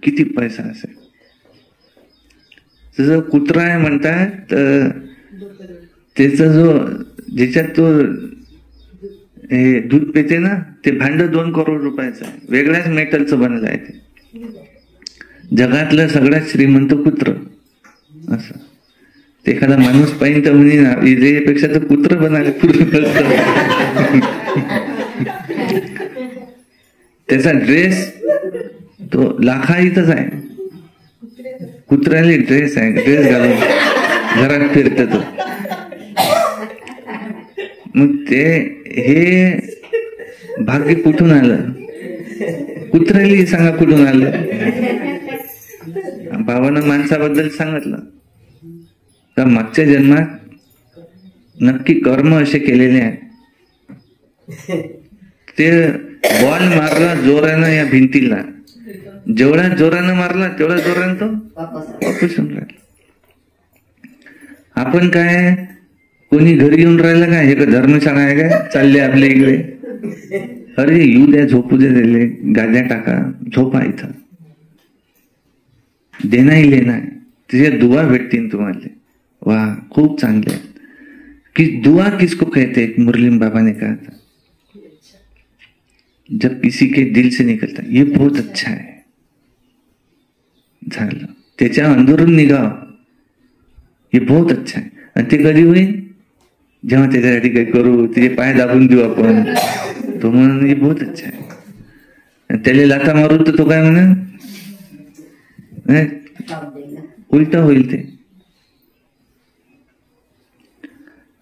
किती पैसा असेल? जसं कुत्रा आहे म्हणतात, तर त्याचा जो ज्याच्यात तो हे दूध पिते ना, ते भांड 2 करोड रुपयाचं आहे, वेगळ्याच मेटलचं बनलं आहे ते। जगातलं सगळ्यात श्रीमंत कुत्र असं। ते एखादा माणूस पाहिजे तर म्हणे यापेक्षा तर कुत्र बनायला पूर्ण त्याचा ड्रेस तो लाखाईतच आहे। कुत्र्याला ड्रेस आहे, ड्रेस घालून घरात फिरत तो। मग ते हे भाग्य कुठून आलं? कुत्र्याला सांगा कुठून आलं? बाबांना माणसाबद्दल सांगितलं का मागच्या जन्मात नक्की कर्म असे केलेले आहेत। ते बॉल मारला जोरानं या भिंतीला, जेवढा जोरानं मारला तेवढा जोरानं तो वापस येऊन राहिला। आपण काय कोणी घरी येऊन राहिलं काय? हे का धर्मशाळा आहे काय? चालले आपल्या इकडे, अरे येऊ द्या, झोपू दे, दिले गाद्या टाका, झोपा इथं, देना ही लेना है। तुझे दुआ भेटतील तुम्हाला। वाह, खूप चांगले। कि दुआ किसको कहते हैं? मुरलीम बाबा ने कहा था, जब किसी के दिल से निकलता ये बहुत अच्छा है, झालं, त्याच्या अंदरून निघाव, हे बहुत अच्छा आहे। आणि ते कधी होईल? जेव्हा त्याच्यासाठी काही करू, त्याचे पाय दाबून देऊ आपण, तो म्हणून हे बहुत अच्छा आहे। आणि त्याला लाथा मारू तर तो काय म्हणा, उलटा होईल ते।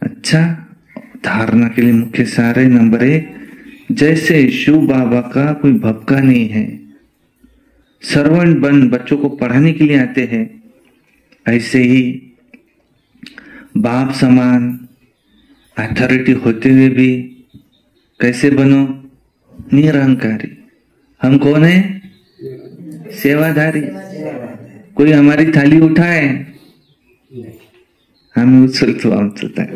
अच्छा, धारणा के लिए मुख्य सार है नंबर 1, जैसे शिव बाबा का कोई भपका नहीं है, सर्वेंट बन बच्चों को पढ़ाने के लिए आते हैं, ऐसे ही बाप समान अथॉरिटी होते हुए भी कैसे बनो? निरहंकारी। हम कौन है? सेवाधारी। कोई हमारी थाली उठाए, हम उछलतो आमचं काय।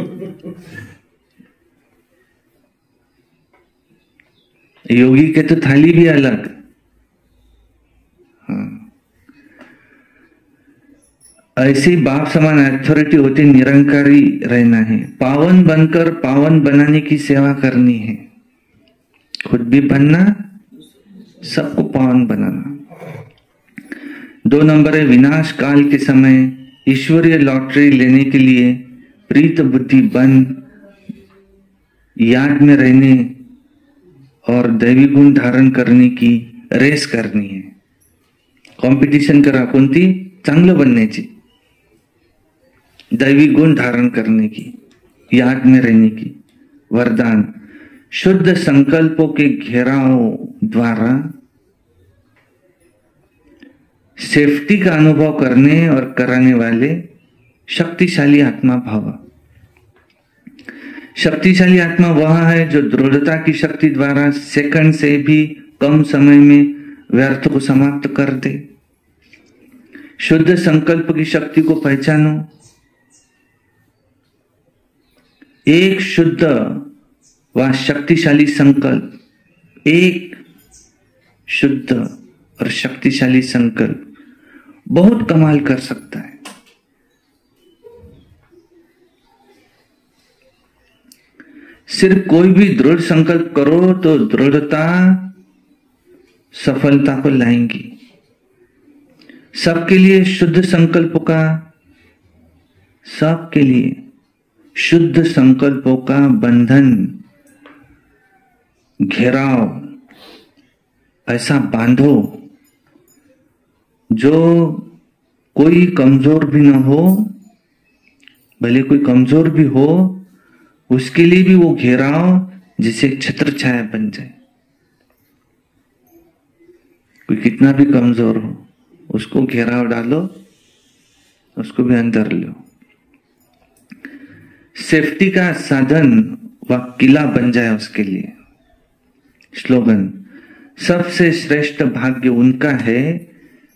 योगी के तो थाली भी अलग। हाँ, ऐसी बाप समान अथॉरिटी होती, निरंकारी रहना है। पावन बनकर पावन बनाने की सेवा करनी है, खुद भी बनना, सबको पावन बनाना। 2 नंबर है, विनाश काल के समय ईश्वरीय लॉटरी लेने के लिए प्रीत बुद्धि बन याद में रहने और दैवी गुण धारण करने की रेस करनी है. कॉम्पिटिशन करा कोणती? चांगलं बनण्याची, दैवी गुण धारण करने की, याद में रहने की. वरदान: शुद्ध संकल्पों के घेराव द्वारा सेफ्टी का अनुभव करने और कराने वाले शक्तिशाली आत्मा भव. शक्तिशाली आत्मा वह है जो दृढ़ता की शक्ति द्वारा सेकंड से भी कम समय में व्यर्थ को समाप्त कर दे. शुद्ध संकल्प की शक्ति को पहचानो. एक शुद्ध व शक्तिशाली संकल्प, एक शुद्ध और शक्तिशाली संकल्प बहुत कमाल कर सकता है. सिर्फ कोई भी दृढ़ संकल्प करो तो दृढ़ता सफलता को लाएंगी. सबके लिए शुद्ध संकल्पों का, सबके लिए शुद्ध संकल्पों का बंधन, घेराव ऐसा बांधो जो कोई कमजोर भी ना हो. भले कोई कमजोर भी हो, उसके लिए भी वो घेराव जिसे छत्र छाया बन जाए. कोई कितना भी कमजोर हो, उसको घेराव डालो, उसको भी अंदर लो. सेफ्टी का साधन व किला बन जाए उसके लिए. स्लोगन: सबसे श्रेष्ठ भाग्य उनका है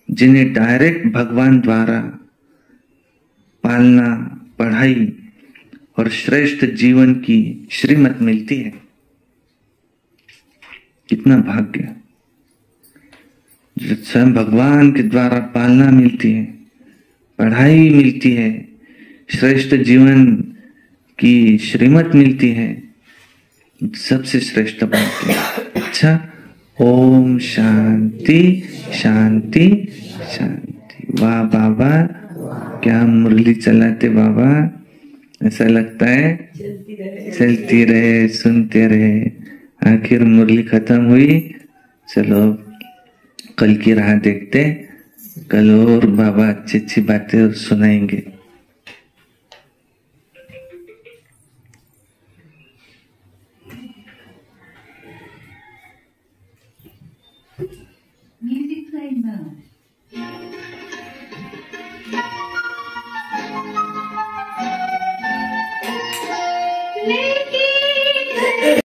जिन्हें डायरेक्ट भगवान द्वारा पालना, पढ़ाई और श्रेष्ठ जीवन की श्रीमत मिलती है. कितना भाग्य जो स्वयं भगवान के द्वारा पालना मिलती है, पढ़ाई मिलती है, श्रेष्ठ जीवन की श्रीमत मिलती है. सबसे श्रेष्ठ भाग्य. अच्छा, ओम शांति शांति शांति. वाह बाबा, क्या मुरली चलाते बाबा. ऐसा लगता है चलती रहे, सुनते रहे. आखिर मुरली खत्म हुई. चलो कल की राह देखते. कल और बाबा अच्छी अच्छी बातें सुनाएंगे. Music playing now. लेके